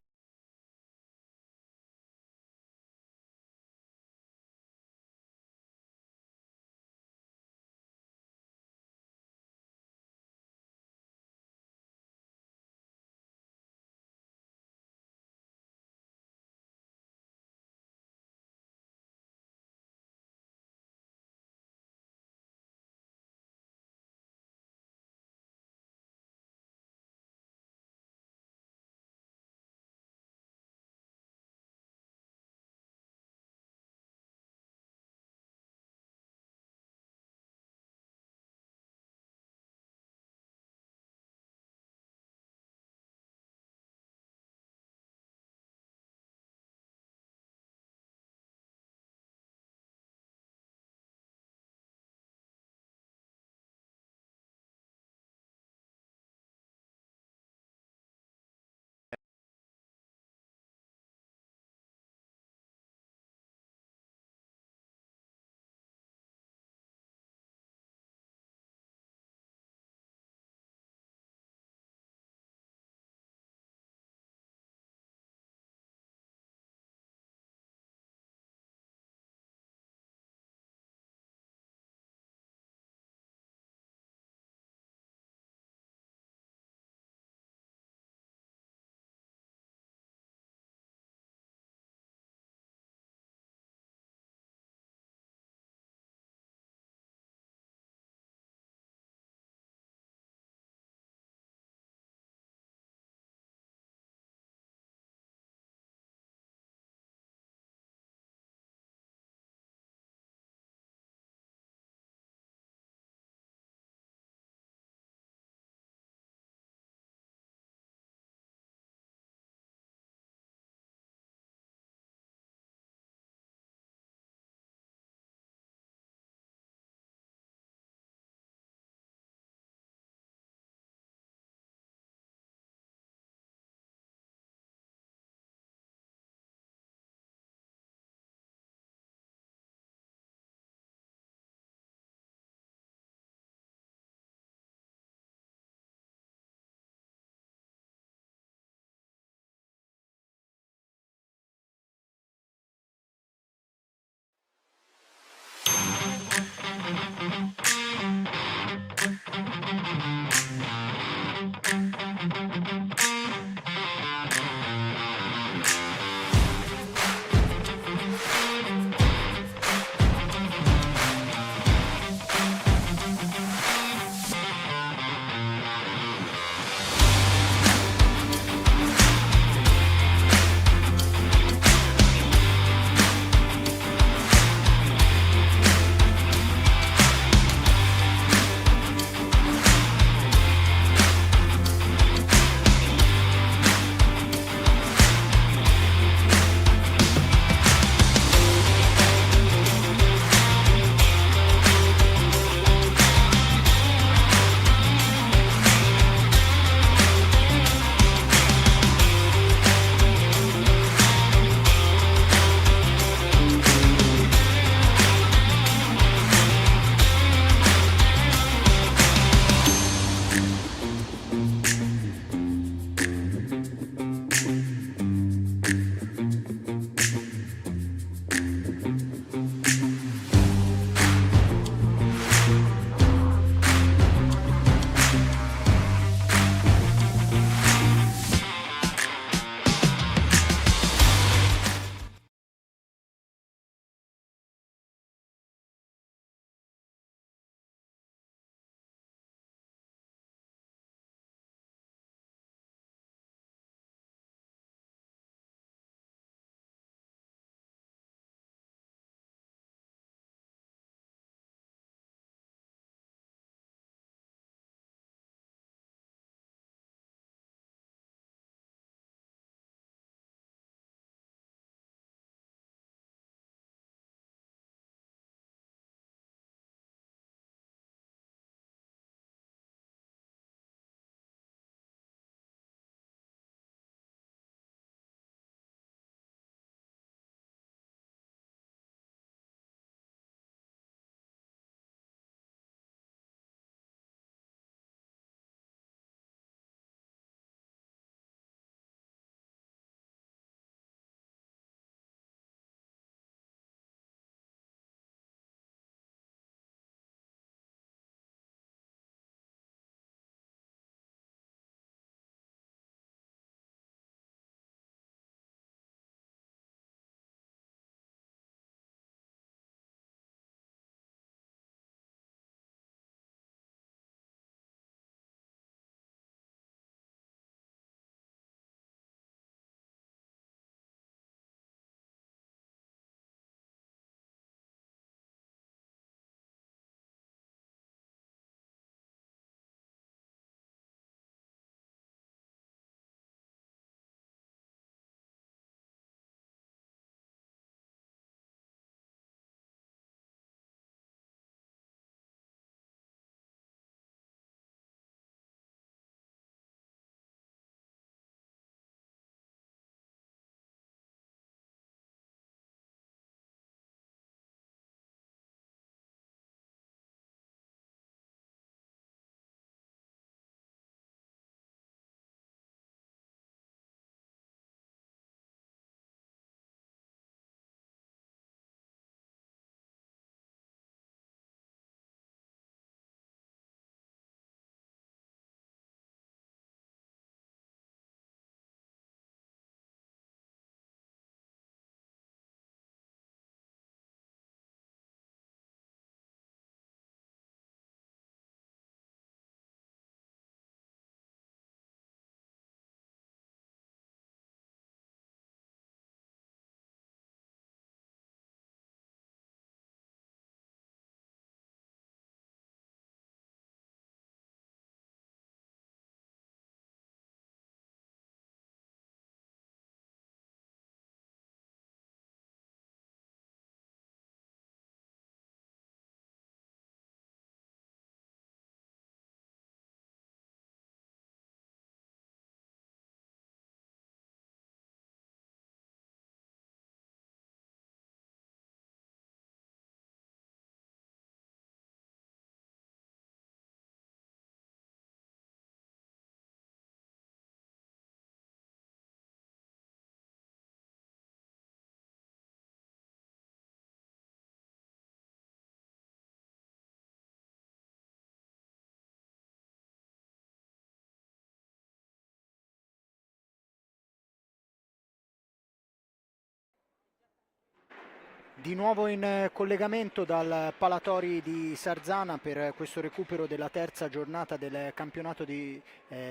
Di nuovo in collegamento dal Palatori di Sarzana per questo recupero della terza giornata del campionato di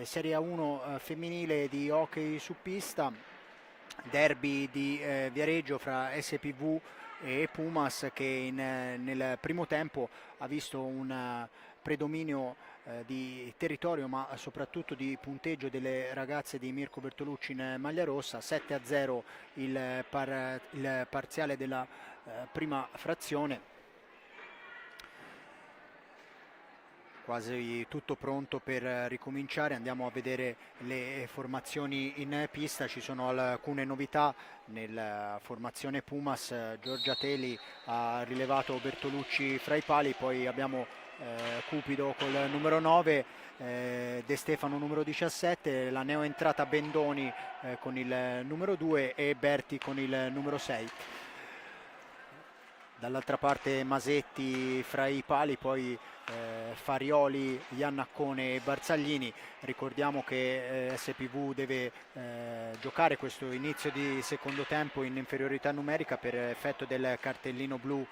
Serie A1 femminile di hockey su pista, derby di Viareggio fra SPV e Pumas che nel primo tempo ha visto un predominio di territorio ma soprattutto di punteggio delle ragazze di Mirko Bertolucci in maglia rossa. 7-0 il parziale della prima frazione. Quasi tutto pronto per ricominciare, andiamo a vedere le formazioni in pista. Ci sono alcune novità nella formazione Pumas. Giorgia Teli ha rilevato Bertolucci fra i pali, poi abbiamo Cupido col numero 9, De Stefano numero 17, la neoentrata Bendoni con il numero 2 e Berti con il numero 6. Dall'altra parte Masetti fra i pali, poi Farioli, Iannaccone e Barzaglini. Ricordiamo che SPV deve giocare questo inizio di secondo tempo in inferiorità numerica per effetto del cartellino blu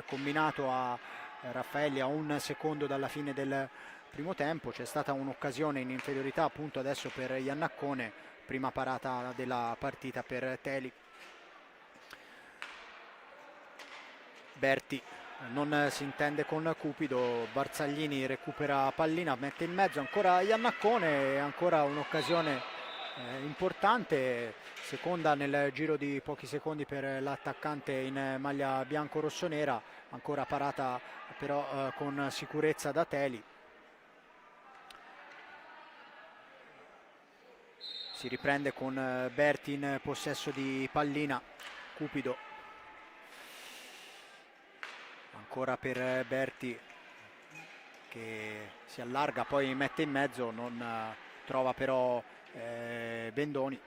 combinato a Raffaelli a un secondo dalla fine del primo tempo. C'è stata un'occasione in inferiorità appunto adesso per Iannaccone, prima parata della partita per Teli. Berti non si intende con Cupido, Barzaglini recupera pallina, mette in mezzo ancora Iannaccone, ancora un'occasione importante, seconda nel giro di pochi secondi per l'attaccante in maglia bianco-rossonera, ancora parata però con sicurezza da Teli. Si riprende con Berti in possesso di pallina, Cupido ancora per Berti che si allarga, poi mette in mezzo, non trova però Bendoni.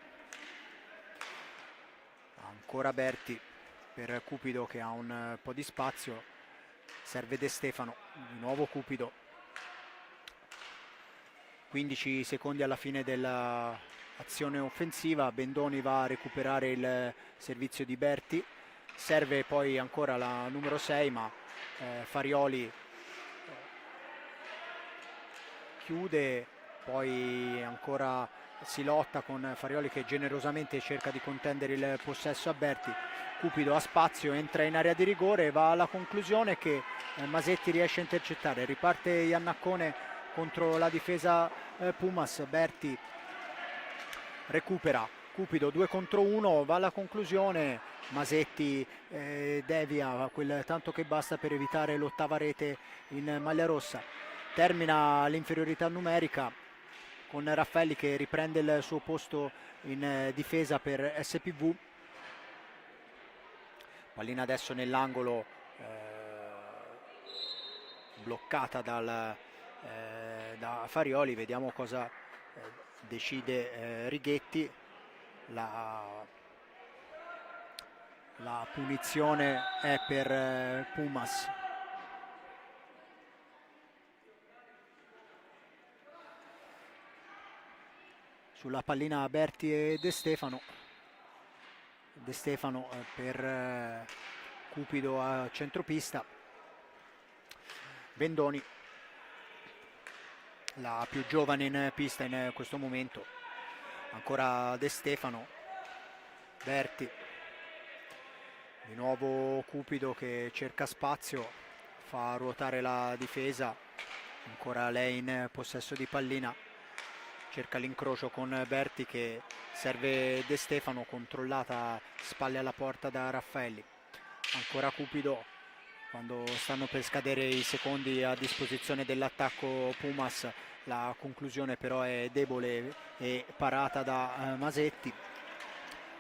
Ancora Berti per Cupido che ha un po' di spazio, serve De Stefano, di nuovo Cupido. 15 secondi alla fine dell'azione offensiva, Bendoni va a recuperare il servizio di Berti, serve poi ancora la numero 6 ma Farioli chiude, poi ancora si lotta con Farioli che generosamente cerca di contendere il possesso a Berti. Cupido ha spazio, entra in area di rigore e va alla conclusione che Masetti riesce a intercettare. Riparte Iannaccone contro la difesa Pumas, Berti recupera, Cupido 2 contro 1, va alla conclusione, Masetti devia quel tanto che basta per evitare l'ottava rete in maglia rossa. Termina l'inferiorità numerica con Raffaelli che riprende il suo posto in difesa per SPV. Pallina adesso nell'angolo bloccata da Farioli, vediamo cosa decide Righetti. La punizione è per Pumas. Sulla pallina Berti e De Stefano. De Stefano per Cupido a centropista. Bendoni, la più giovane in pista in questo momento. Ancora De Stefano, Berti, di nuovo Cupido che cerca spazio, fa ruotare la difesa, ancora lei in possesso di pallina, cerca l'incrocio con Berti che serve De Stefano, controllata spalle alla porta da Raffaelli. Ancora Cupido, quando stanno per scadere i secondi a disposizione dell'attacco Pumas, la conclusione però è debole e parata da Masetti.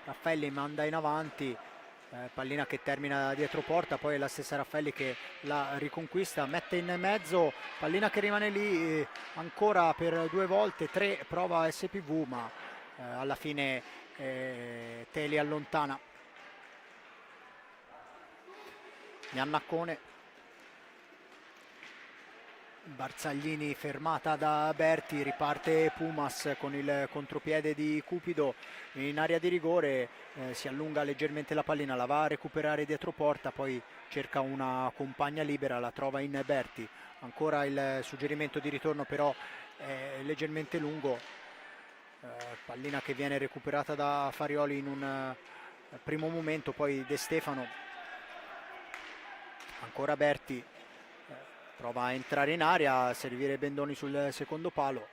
Raffaelli manda in avanti, pallina che termina dietro porta, poi è la stessa Raffaelli che la riconquista, mette in mezzo, pallina che rimane lì ancora per 2 volte, 3 prova SPV ma alla fine Teli allontana. Iannaccone, Barzaglini fermata da Berti, riparte Pumas con il contropiede di Cupido in area di rigore, si allunga leggermente la pallina, la va a recuperare dietro porta, poi cerca una compagna libera, la trova in Berti, ancora il suggerimento di ritorno però è leggermente lungo, pallina che viene recuperata da Farioli in un primo momento, poi De Stefano, ancora Berti, prova a entrare in area, servire Bendoni sul secondo palo,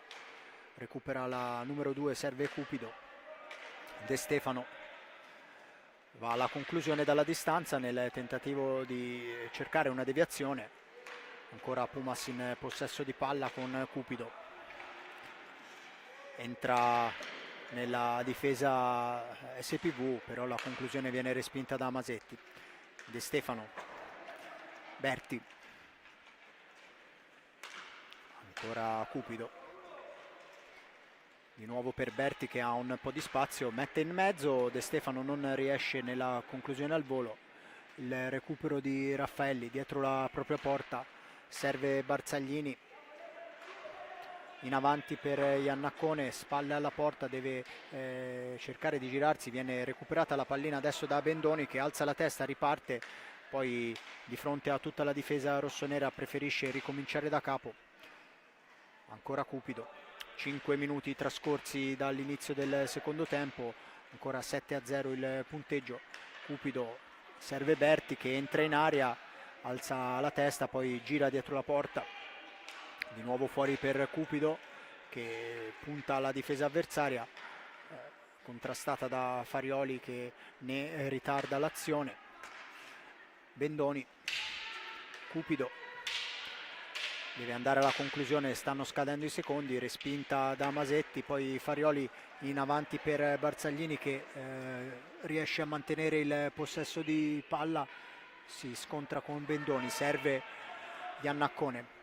recupera la numero 2, serve Cupido, De Stefano va alla conclusione dalla distanza nel tentativo di cercare una deviazione, ancora Pumas in possesso di palla con Cupido, entra nella difesa SPV, però la conclusione viene respinta da Masetti. De Stefano, Berti, ancora Cupido, di nuovo per Berti che ha un po' di spazio, mette in mezzo, De Stefano non riesce nella conclusione al volo, il recupero di Raffaelli dietro la propria porta, serve Barzaglini, in avanti per Iannaccone, spalle alla porta, deve cercare di girarsi, viene recuperata la pallina adesso da Bendoni che alza la testa, riparte, poi di fronte a tutta la difesa rossonera preferisce ricominciare da capo, ancora Cupido, 5 minuti trascorsi dall'inizio del secondo tempo, ancora 7-0 il punteggio, Cupido serve Berti che entra in area, alza la testa, poi gira dietro la porta, di nuovo fuori per Cupido che punta alla difesa avversaria, contrastata da Farioli che ne ritarda l'azione, Bendoni, Cupido deve andare alla conclusione, stanno scadendo i secondi, respinta da Masetti, poi Farioli in avanti per Barzaglini che riesce a mantenere il possesso di palla, si scontra con Bendoni, serve Iannaccone,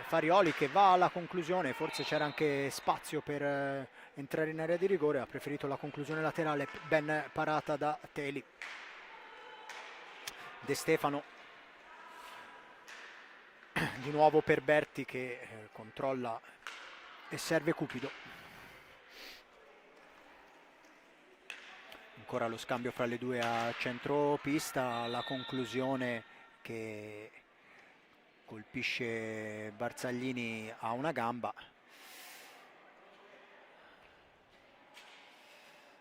Farioli che va alla conclusione, forse c'era anche spazio per entrare in area di rigore, ha preferito la conclusione laterale, ben parata da Teli. De Stefano di nuovo per Berti che controlla e serve Cupido, ancora lo scambio fra le due a centropista, la conclusione che colpisce Barzaglini a una gamba,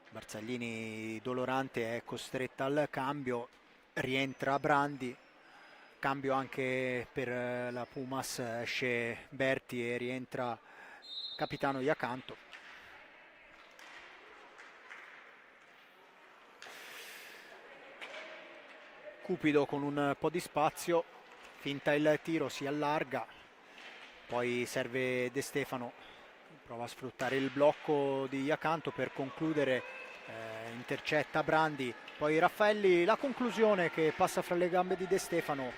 Barzaglini dolorante è costretta al cambio, rientra Brandi, cambio anche per la Pumas, esce Berti e rientra capitano Iacanto. Cupido con un po' di spazio, finta il tiro, si allarga, poi serve De Stefano, prova a sfruttare il blocco di Iacanto per concludere, intercetta Brandi, poi Raffaelli, la conclusione che passa fra le gambe di De Stefano,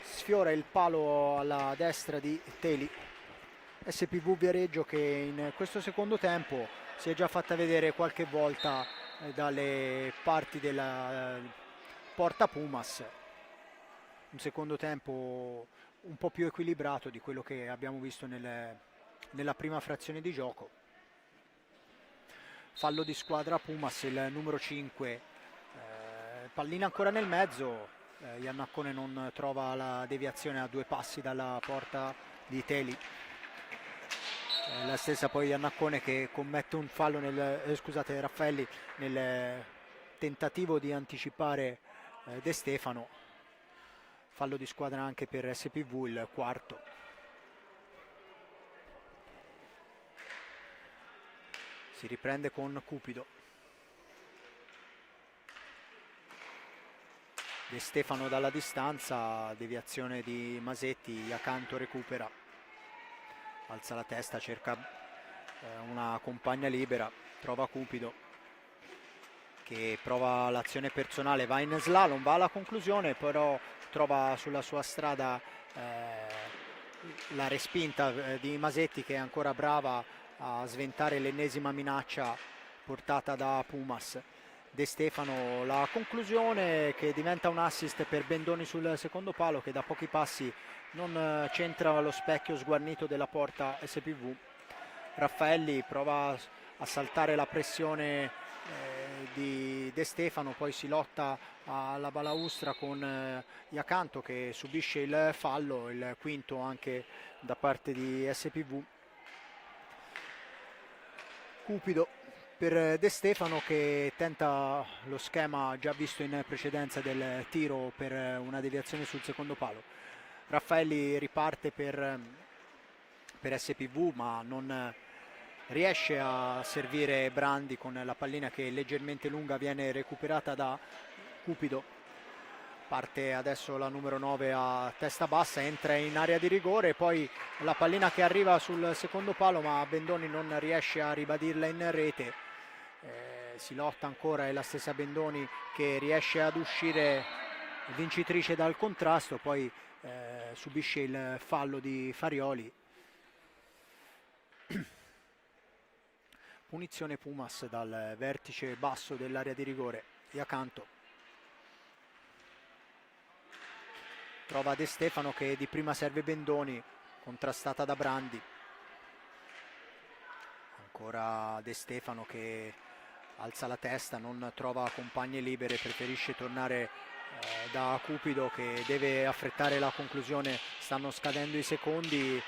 sfiora il palo alla destra di Teli. SPV Viareggio che in questo secondo tempo si è già fatta vedere qualche volta dalle parti della porta Pumas, un secondo tempo un po' più equilibrato di quello che abbiamo visto nella prima frazione di gioco. Fallo di squadra Pumas, il numero 5, pallina ancora nel mezzo, Iannaccone non trova la deviazione a 2 passi dalla porta di Teli, la stessa poi Iannaccone che commette un fallo scusate, Raffaelli nel tentativo di anticipare De Stefano, fallo di squadra anche per SPV, il quarto. Si riprende con Cupido, De Stefano dalla distanza, deviazione di Masetti, Iacanto recupera, alza la testa, cerca una compagna libera, trova Cupido che prova l'azione personale, va in slalom, va alla conclusione, però trova sulla sua strada la respinta di Masetti che è ancora brava a sventare l'ennesima minaccia portata da Pumas. De Stefano la conclusione, che diventa un assist per Bendoni sul secondo palo, che da pochi passi non centra lo specchio sguarnito della porta SPV. Raffaelli prova a saltare la pressione di De Stefano, poi si lotta alla balaustra con Iacanto che subisce il fallo, il quinto anche da parte di SPV. Cupido per De Stefano, che tenta lo schema già visto in precedenza del tiro per una deviazione sul secondo palo. Raffaelli riparte per SPV, ma non riesce a servire Brandi con la pallina, che leggermente lunga viene recuperata da Cupido. Parte adesso la numero 9 a testa bassa, entra in area di rigore, poi la pallina che arriva sul secondo palo, ma Bendoni non riesce a ribadirla in rete. Si lotta ancora, è la stessa Bendoni che riesce ad uscire vincitrice dal contrasto, poi subisce il fallo di Farioli. Punizione Pumas dal vertice basso dell'area di rigore. Iacanto trova De Stefano, che di prima serve Bendoni, contrastata da Brandi. Ancora De Stefano che alza la testa, non trova compagne libere, preferisce tornare da Cupido, che deve affrettare la conclusione, stanno scadendo i secondi,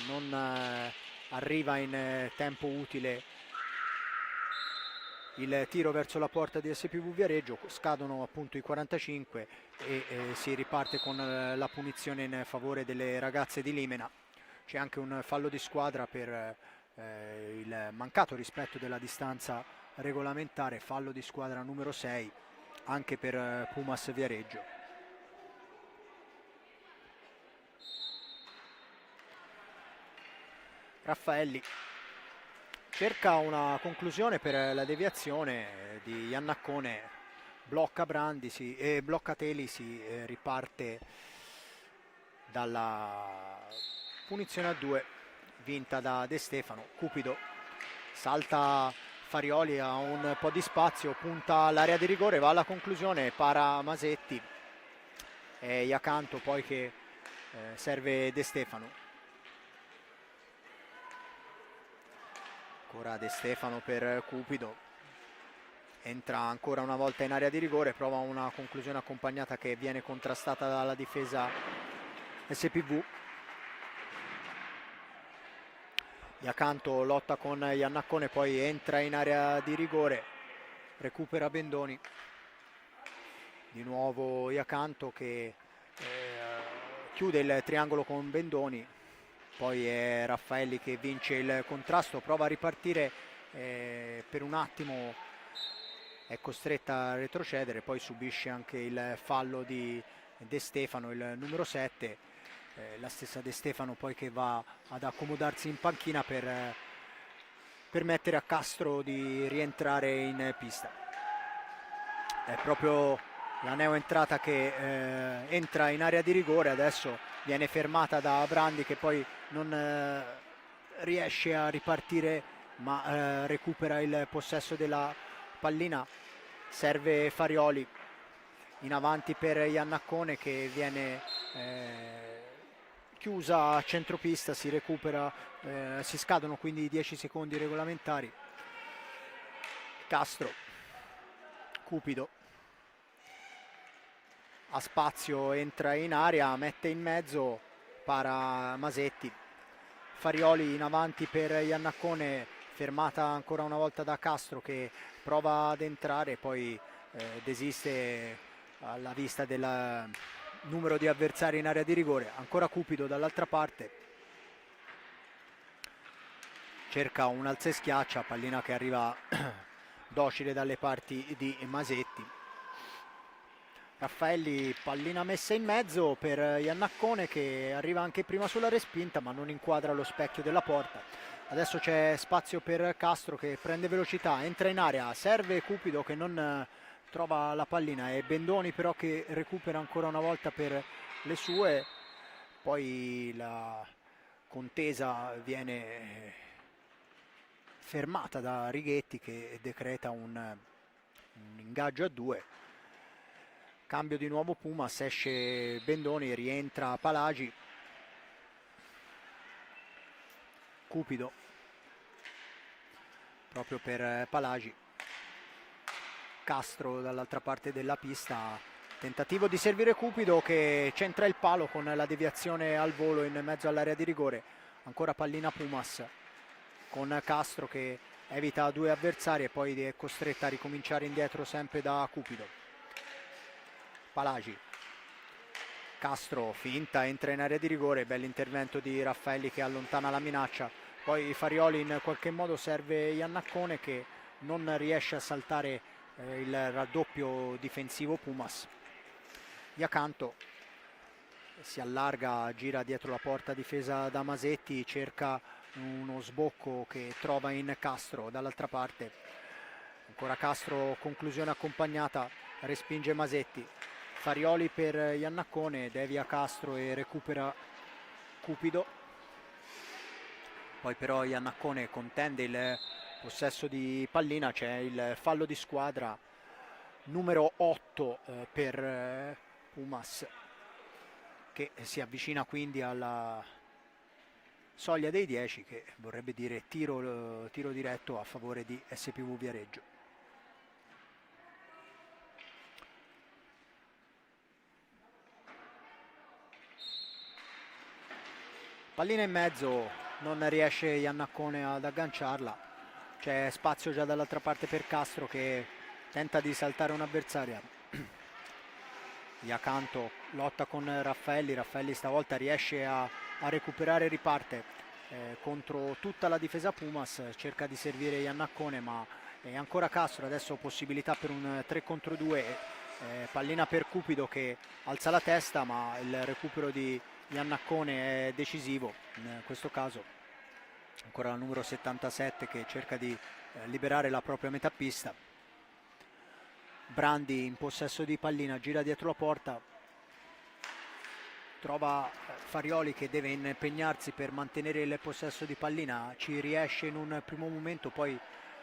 non arriva in tempo utile il tiro verso la porta di SPV Viareggio, scadono appunto i 45 e si riparte con la punizione in favore delle ragazze di Limena. C'è anche un fallo di squadra per il mancato rispetto della distanza regolamentare, fallo di squadra numero 6 anche per Pumas Viareggio. Raffaelli cerca una conclusione per la deviazione di Iannaccone, blocca Brandi e blocca Teli, si riparte dalla punizione a 2 vinta da De Stefano. Cupido salta Farioli, ha un po' di spazio, punta all'area di rigore, va alla conclusione, para Masetti e Iacanto poi che serve De Stefano. Ancora De Stefano per Cupido, entra ancora una volta in area di rigore, prova una conclusione accompagnata che viene contrastata dalla difesa SPV. Iacanto lotta con Iannaccone, poi entra in area di rigore, recupera Bendoni. Di nuovo Iacanto che chiude il triangolo con Bendoni, poi è Raffaelli che vince il contrasto, prova a ripartire per un attimo, è costretta a retrocedere, poi subisce anche il fallo di De Stefano, il numero 7, la stessa De Stefano poi che va ad accomodarsi in panchina per permettere a Castro di rientrare in pista. È proprio la neoentrata che entra in area di rigore, adesso viene fermata da Brandi, che poi non riesce a ripartire, ma recupera il possesso della pallina. Serve Farioli in avanti per Iannaccone, che viene chiusa a centropista, si recupera, si scadono quindi i 10 secondi regolamentari. Castro, Cupido ha spazio, entra in area, mette in mezzo, para Masetti. Farioli in avanti per Iannaccone, fermata ancora una volta da Castro, che prova ad entrare, poi desiste alla vista del numero di avversari in area di rigore. Ancora Cupido dall'altra parte, cerca un alza e schiaccia, pallina che arriva docile dalle parti di Masetti. Raffaelli, pallina messa in mezzo per Iannaccone, che arriva anche prima sulla respinta ma non inquadra lo specchio della porta. Adesso c'è spazio per Castro che prende velocità, entra in area, serve Cupido che non trova la pallina, e Bendoni però che recupera ancora una volta per le sue. Poi la contesa viene fermata da Righetti, che decreta un un ingaggio a 2. Cambio di nuovo Pumas, esce Bendoni, rientra Palagi. Cupido proprio per Palagi. Castro dall'altra parte della pista, tentativo di servire Cupido che centra il palo con la deviazione al volo in mezzo all'area di rigore. Ancora pallina Pumas con Castro che evita 2 avversari e poi è costretta a ricominciare indietro sempre da Cupido. Palagi, Castro finta, entra in area di rigore, bell'intervento di Raffaelli che allontana la minaccia, poi Farioli in qualche modo serve Iannaccone che non riesce a saltare il raddoppio difensivo Pumas. Iacanto si allarga, gira dietro la porta difesa da Masetti, cerca uno sbocco che trova in Castro dall'altra parte. Ancora Castro, conclusione accompagnata, respinge Masetti. Farioli per Iannaccone, devia Castro e recupera Cupido. Poi però Iannaccone contende il possesso di pallina, c'è il fallo di squadra numero 8 per Pumas che si avvicina quindi alla soglia dei 10, che vorrebbe dire tiro diretto a favore di SPV Viareggio. Pallina in mezzo, non riesce Iannaccone ad agganciarla, c'è spazio già dall'altra parte per Castro che tenta di saltare un'avversaria. Iacanto lotta con Raffaelli, Raffaelli stavolta riesce a recuperare e riparte contro tutta la difesa Pumas, cerca di servire Iannaccone ma è ancora Castro, adesso possibilità per un 3 contro 2, pallina per Cupido che alza la testa ma il recupero di Iannaccone è decisivo in questo caso. Ancora la numero 77 che cerca di liberare la propria metà pista. Brandi in possesso di pallina, gira dietro la porta, trova Farioli che deve impegnarsi per mantenere il possesso di pallina, ci riesce in un primo momento, poi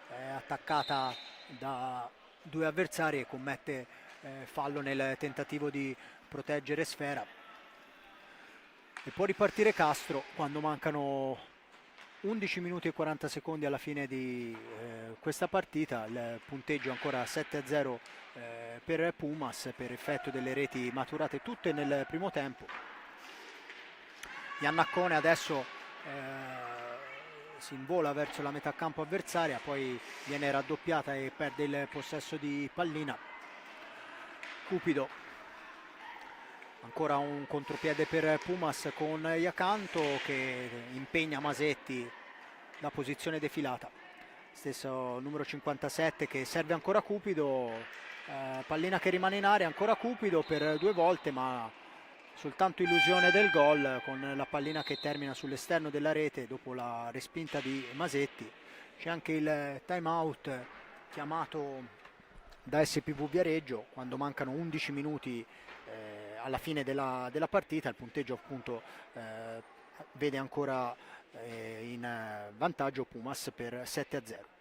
è attaccata da 2 avversari e commette fallo nel tentativo di proteggere Sfera. E può ripartire Castro quando mancano 11 minuti e 40 secondi alla fine di questa partita, il punteggio ancora 7-0 per Pumas per effetto delle reti maturate tutte nel primo tempo. Iannaccone adesso si invola verso la metà campo avversaria, poi viene raddoppiata e perde il possesso di pallina. Cupido, ancora un contropiede per Pumas con Iacanto che impegna Masetti da posizione defilata. Stesso numero 57 che serve ancora Cupido, pallina che rimane in area, ancora Cupido per 2 volte ma soltanto illusione del gol con la pallina che termina sull'esterno della rete dopo la respinta di Masetti. C'è anche il time out chiamato da SPV Viareggio quando mancano 11 minuti alla fine della partita, il punteggio appunto vede ancora in vantaggio Pumas per 7-0.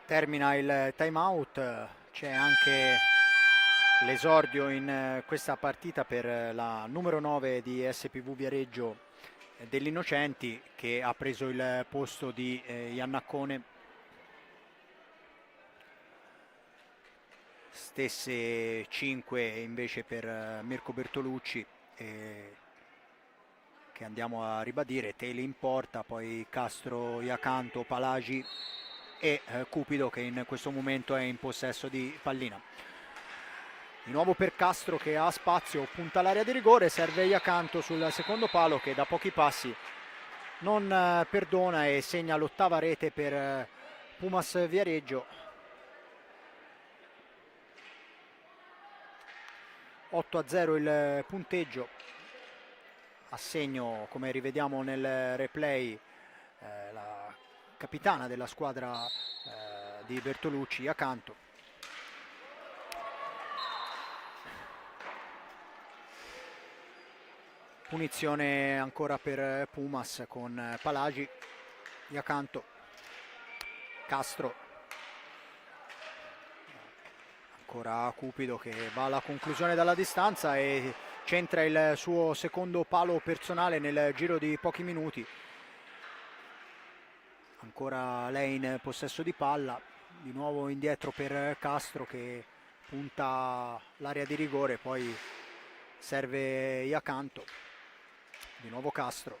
Termina il time out, c'è anche l'esordio in questa partita per la numero 9 di SPV Viareggio dell'Innocenti che ha preso il posto di Iannaccone. Stesse 5 invece per Mirko Bertolucci che andiamo a ribadire, Teli in porta, poi Castro, Iacanto, Palagi e Cupido che in questo momento è in possesso di pallina. Di nuovo per Castro che ha spazio, punta all'area di rigore, serve Iacanto sul secondo palo che da pochi passi non perdona e segna l'8ª rete per Pumas Viareggio. 8-0 il punteggio, a segno, come rivediamo nel replay, la capitana della squadra di Bertolucci, Iacanto. Punizione ancora per Pumas con Palagi, Iacanto, Castro, ancora Cupido che va alla conclusione dalla distanza e centra il suo secondo palo personale nel giro di pochi minuti. Ancora lei in possesso di palla, di nuovo indietro per Castro che punta l'area di rigore, poi serve Iacanto. Di nuovo Castro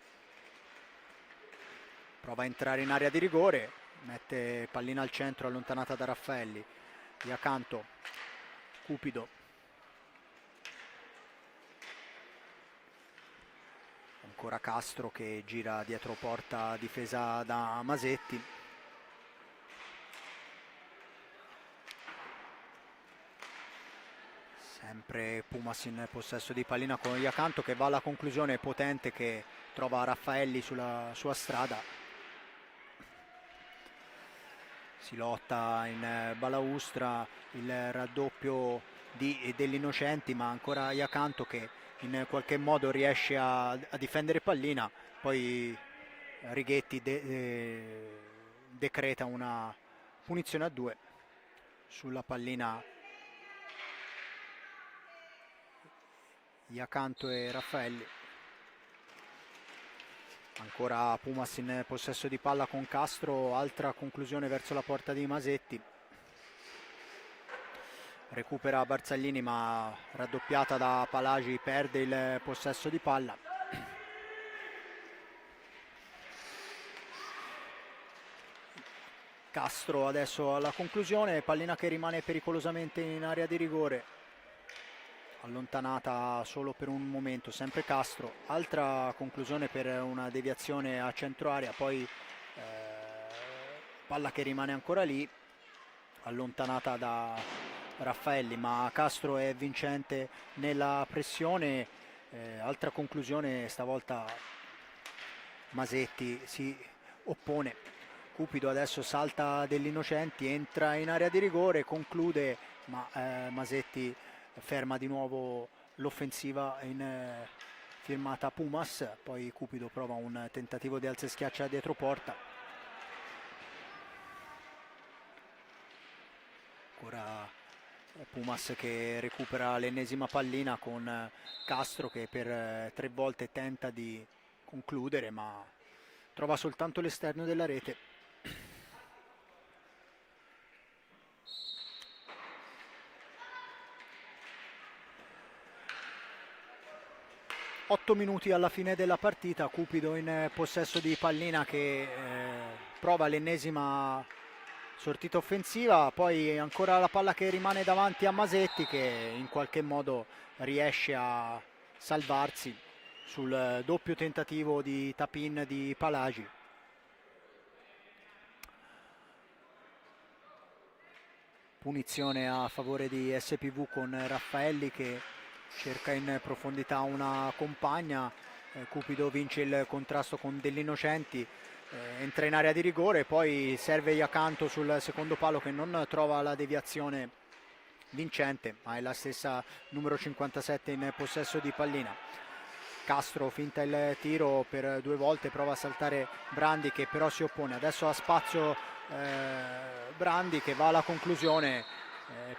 prova a entrare in area di rigore, mette pallina al centro allontanata da Raffaelli. Iacanto, Cupido, ancora Castro che gira dietro porta difesa da Masetti. Sempre Pumas in possesso di pallina con Iacanto che va alla conclusione, potente, che trova Raffaelli sulla sua strada. Si lotta in balaustra, il raddoppio degli innocenti, ma ancora Iacanto che in qualche modo riesce a difendere pallina. Poi Righetti decreta una punizione a 2 sulla pallina. Iacanto e Raffaelli. Ancora Pumas in possesso di palla con Castro, altra conclusione verso la porta di Masetti. Recupera Barzaglini ma raddoppiata da Palagi, perde il possesso di palla. Castro adesso alla conclusione, pallina che rimane pericolosamente in area di rigore, allontanata solo per un momento, sempre Castro. Altra conclusione per una deviazione a centro area, poi palla che rimane ancora lì, allontanata da Raffaelli, ma Castro è vincente nella pressione. Altra conclusione, stavolta Masetti si oppone. Cupido adesso salta degli innocenti, entra in area di rigore, conclude, ma Masetti ferma di nuovo l'offensiva firmata Pumas. Poi Cupido prova un tentativo di alza e schiaccia dietro porta. Ancora Pumas che recupera l'ennesima pallina con Castro che per 3 volte tenta di concludere ma trova soltanto l'esterno della rete. 8 minuti alla fine della partita, Cupido in possesso di pallina che prova l'ennesima sortita offensiva, poi ancora la palla che rimane davanti a Masetti che in qualche modo riesce a salvarsi sul doppio tentativo di tap-in di Palagi. Punizione a favore di SPV con Raffaelli che cerca in profondità una compagna. Cupido vince il contrasto con degli innocenti, entra in area di rigore, poi serve Iacanto sul secondo palo che non trova la deviazione vincente, ma è la stessa numero 57 in possesso di pallina. Castro finta il tiro per 2 volte, prova a saltare Brandi che però si oppone. Adesso ha spazio Brandi che va alla conclusione,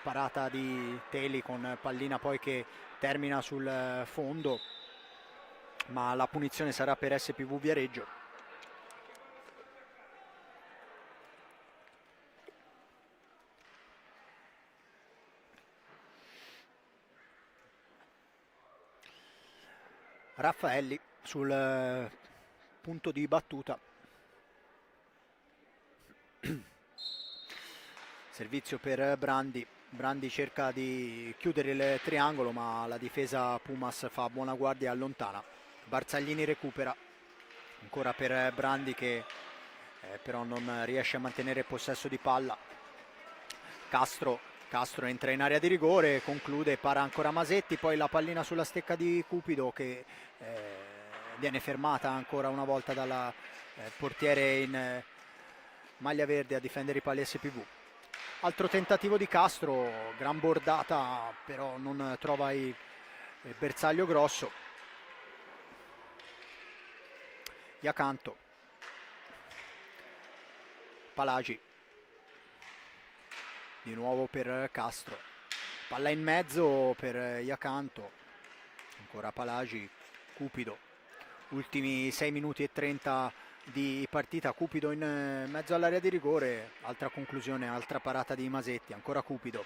parata di Teli con pallina poi che termina sul fondo, ma la punizione sarà per SPV Viareggio. Raffaelli sul punto di battuta. Servizio per Brandi, Brandi cerca di chiudere il triangolo, ma la difesa Pumas fa buona guardia e allontana. Barzaglini recupera, ancora per Brandi che però non riesce a mantenere possesso di palla. Castro entra in area di rigore, conclude, para ancora Masetti, poi la pallina sulla stecca di Cupido che viene fermata ancora una volta dal portiere in maglia verde a difendere i pali SPV. Altro tentativo di Castro, gran bordata, però non trova il bersaglio grosso. Iacanto, Palagi, di nuovo per Castro, palla in mezzo per Iacanto, ancora Palagi, Cupido, ultimi 6 minuti e 30 di partita, Cupido in mezzo all'area di rigore, altra conclusione, altra parata di Masetti, ancora Cupido,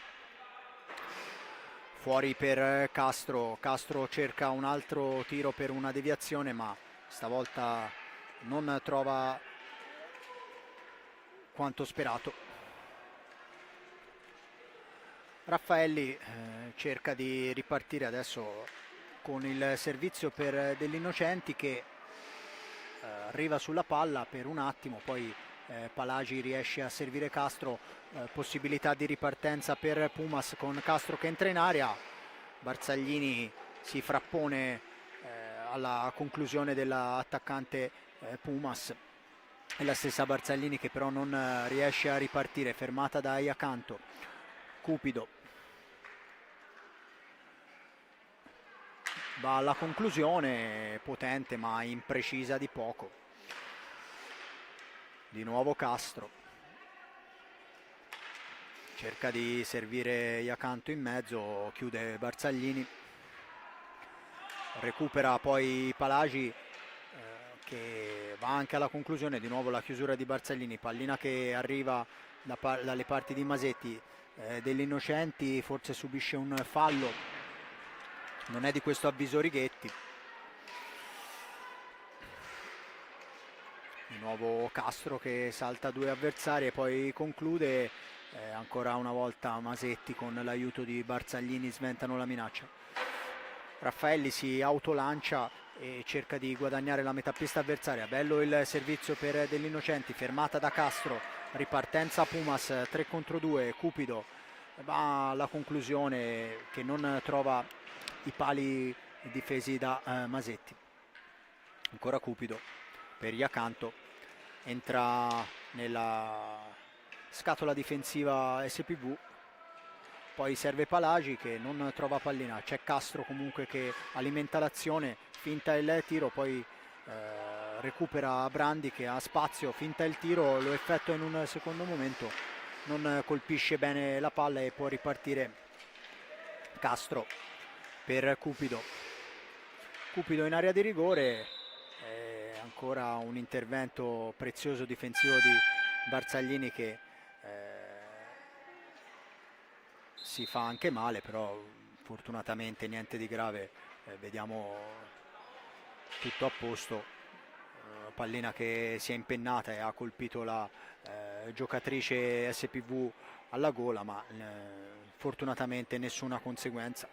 fuori per Castro, Castro cerca un altro tiro per una deviazione ma stavolta non trova quanto sperato. Raffaelli cerca di ripartire adesso con il servizio per degli Innocenti che arriva sulla palla per un attimo, poi Palagi riesce a servire Castro, possibilità di ripartenza per Pumas con Castro che entra in area, Barzaglini si frappone alla conclusione dell'attaccante Pumas, è la stessa Barzaglini che però non riesce a ripartire, fermata da Iacanto. Cupido va alla conclusione, potente ma imprecisa di poco. Di nuovo Castro cerca di servire Iacanto in mezzo, chiude Barzaglini, recupera poi Palagi che va anche alla conclusione, di nuovo la chiusura di Barzaglini, pallina che arriva dalle parti di Masetti, degli Innocenti, forse subisce un fallo, non è di questo avviso Righetti. Di nuovo Castro che salta due avversari e poi conclude, ancora una volta Masetti con l'aiuto di Barzaglini sventano la minaccia. Raffaelli si autolancia e cerca di guadagnare la metà pista avversaria, bello il servizio per degli Innocenti, fermata da Castro, ripartenza Pumas 3 contro 2, Cupido va alla conclusione che non trova i pali difesi da Masetti, ancora Cupido per Iacanto, entra nella scatola difensiva SPV, poi serve Palagi che non trova pallina, c'è Castro comunque che alimenta l'azione, finta il tiro, poi recupera Brandi che ha spazio, finta il tiro, lo effettua in un secondo momento, non colpisce bene la palla e può ripartire Castro per Cupido. Cupido in area di rigore, ancora un intervento prezioso difensivo di Barzaglini che si fa anche male, però fortunatamente niente di grave, vediamo tutto a posto, pallina che si è impennata e ha colpito la giocatrice SPV alla gola, ma fortunatamente nessuna conseguenza.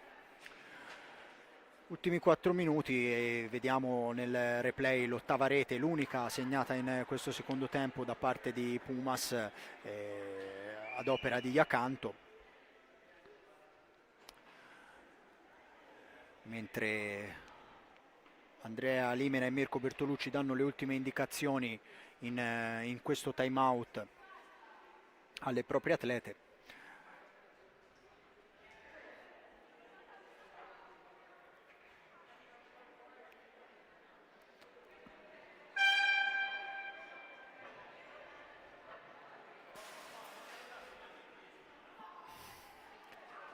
Ultimi 4 minuti e vediamo nel replay l'ottava rete, l'unica segnata in questo secondo tempo da parte di Pumas ad opera di Iacanto, mentre Andrea Limena e Mirko Bertolucci danno le ultime indicazioni in questo time out alle proprie atlete.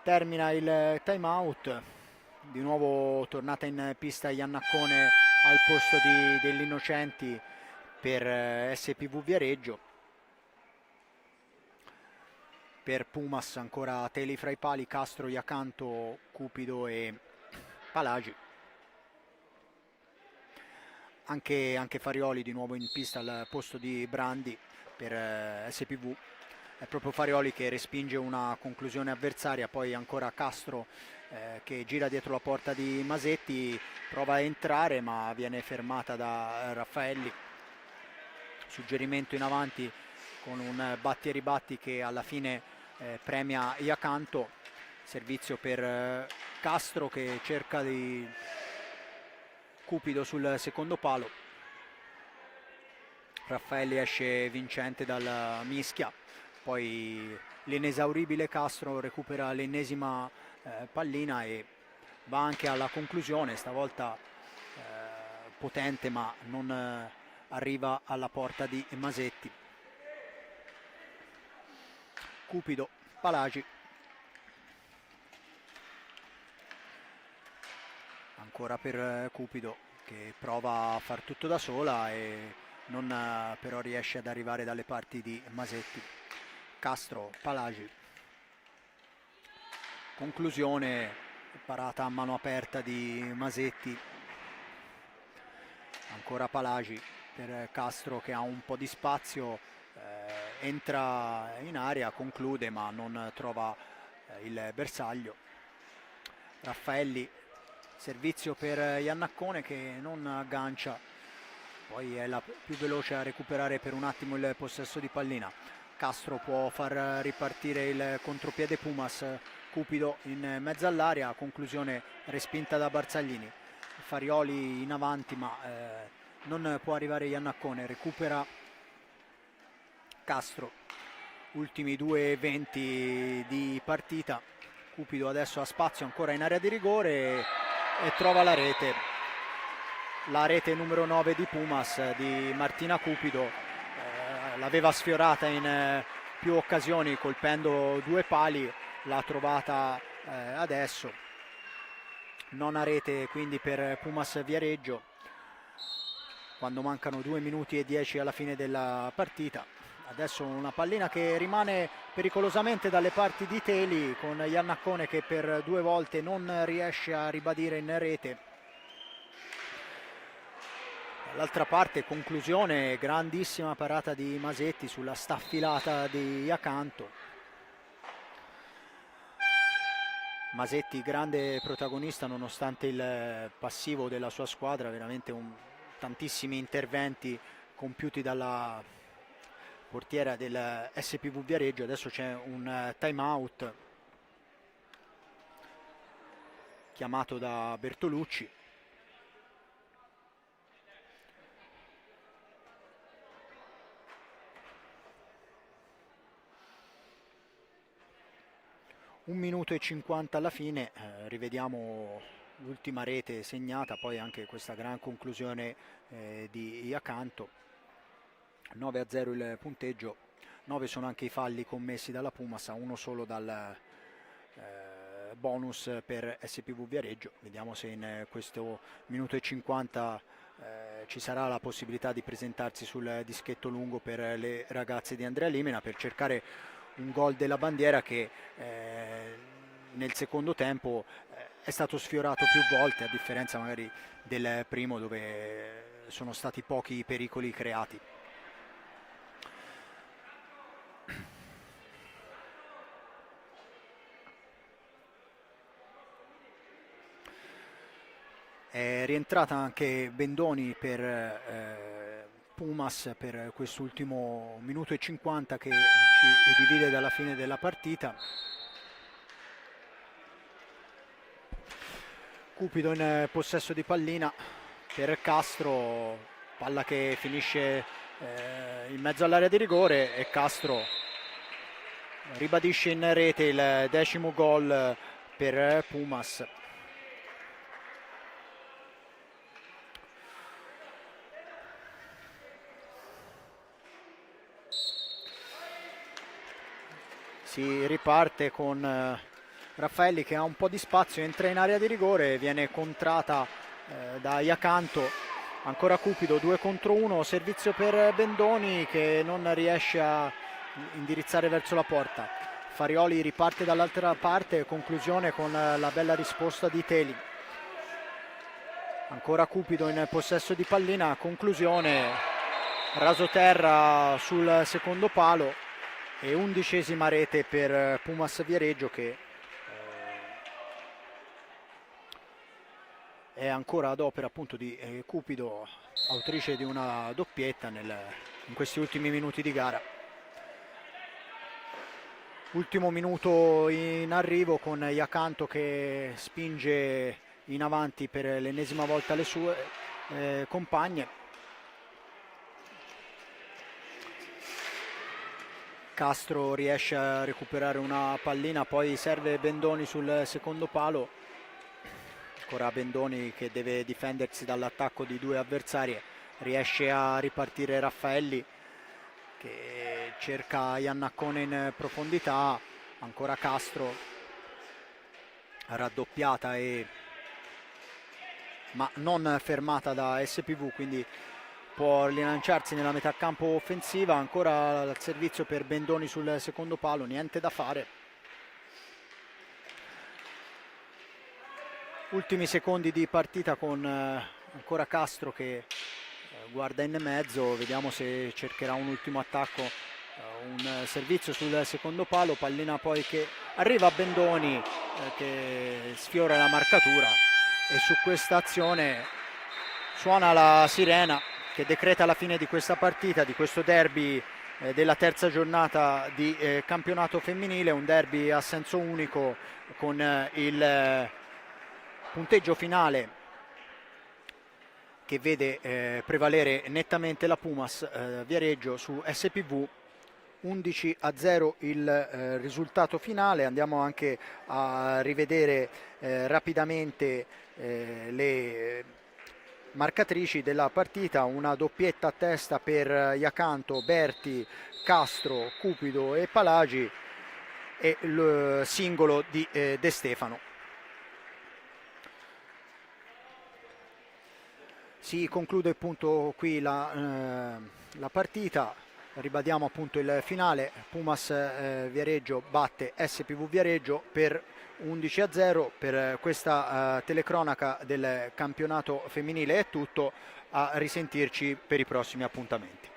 Termina il time out, di nuovo tornata in pista Iannaccone al posto degli Innocenti per SPV Viareggio. Per Pumas ancora Teli fra i pali, Castro, Iacanto, Cupido e Palagi. Anche Farioli di nuovo in pista al posto di Brandi per SPV. è proprio Farioli che respinge una conclusione avversaria. Poi ancora Castro che gira dietro la porta di Masetti, prova a entrare ma viene fermata da Raffaelli. Suggerimento in avanti con un batti e ribatti che alla fine premia Iacanto. Servizio per Castro che cerca di Cupido sul secondo palo. Raffaelli esce vincente dalla mischia, poi l'inesauribile Castro recupera l'ennesima pallina e va anche alla conclusione, stavolta potente ma non arriva alla porta di Masetti. Cupido, Palagi, ancora per Cupido che prova a far tutto da sola e non però riesce ad arrivare dalle parti di Masetti. Castro, Palagi, conclusione, parata a mano aperta di Masetti. Ancora Palagi per Castro che ha un po' di spazio, entra in area, conclude ma non trova il bersaglio. Raffaelli, servizio per Iannaccone che non aggancia, poi è la più veloce a recuperare per un attimo il possesso di pallina. Castro può far ripartire il contropiede Pumas, Cupido in mezzo all'area, conclusione respinta da Barzaglini. Farioli in avanti ma non può arrivare Iannaccone, recupera Castro. Ultimi 2:20 di partita. Cupido adesso ha spazio ancora in area di rigore e trova la rete numero 9 di Pumas, di Martina Cupido. L'aveva sfiorata in più occasioni colpendo due pali, l'ha trovata adesso. Nona rete quindi per Pumas Viareggio quando mancano 2 minuti e 10 alla fine della partita. Adesso una pallina che rimane pericolosamente dalle parti di Teli, con Iannaccone che per 2 volte non riesce a ribadire in rete. Dall'altra parte conclusione, grandissima parata di Masetti sulla staffilata di Iacanto. Masetti grande protagonista nonostante il passivo della sua squadra, veramente tantissimi interventi compiuti dalla portiera del SPV Viareggio. Adesso c'è un time out chiamato da Bertolucci. Un minuto e 50 alla fine, rivediamo l'ultima rete segnata, poi anche questa gran conclusione di Iacanto. 9-0 il punteggio, 9 sono anche i falli commessi dalla Pumas, uno solo dal bonus per SPV Viareggio. Vediamo se in questo minuto e 50 ci sarà la possibilità di presentarsi sul dischetto lungo per le ragazze di Andrea Limena per cercare un gol della bandiera che nel secondo tempo è stato sfiorato più volte, a differenza magari del primo dove sono stati pochi i pericoli creati. È rientrata anche Bendoni per Pumas per quest'ultimo minuto e 50 che ci divide dalla fine della partita. Cupido in possesso di pallina per Castro, palla che finisce in mezzo all'area di rigore e Castro ribadisce in rete il 10° gol per Pumas. Si riparte con Raffaelli che ha un po' di spazio, entra in area di rigore, viene contrata da Iacanto. Ancora Cupido, 2 contro 1, servizio per Bendoni che non riesce a indirizzare verso la porta. Farioli riparte dall'altra parte, conclusione con la bella risposta di Teli. Ancora Cupido in possesso di pallina, conclusione rasoterra sul secondo palo. e 11ª rete per Pumas Viareggio, che è ancora ad opera appunto di Cupido, autrice di una doppietta in questi ultimi minuti di gara. Ultimo minuto in arrivo con Iacanto che spinge in avanti per l'ennesima volta le sue compagne. Castro riesce a recuperare una pallina, poi serve Bendoni sul secondo palo. Ancora Bendoni che deve difendersi dall'attacco di due avversarie. Riesce a ripartire Raffaelli che cerca Iannaccone in profondità. Ancora Castro, raddoppiata ma non fermata da SPV, quindi può rilanciarsi nella metà campo offensiva. Ancora il servizio per Bendoni sul secondo palo, niente da fare. Ultimi secondi di partita con ancora Castro che guarda in mezzo, vediamo se cercherà un ultimo attacco, un servizio sul secondo palo, pallina poi che arriva a Bendoni che sfiora la marcatura, e su questa azione suona la sirena che decreta la fine di questa partita, di questo derby della terza giornata di campionato femminile, un derby a senso unico con il punteggio finale che vede prevalere nettamente la Pumas Viareggio su SPV. 11-0 il risultato finale. Andiamo anche a rivedere rapidamente le marcatrici della partita. Una doppietta a testa per Iacanto, Berti, Castro, Cupido e Palagi, e il singolo di De Stefano. Si conclude appunto qui la partita. Ribadiamo appunto il finale: Pumas Viareggio batte SPV Viareggio per 11-0. Per questa telecronaca del campionato femminile è tutto, a risentirci per i prossimi appuntamenti.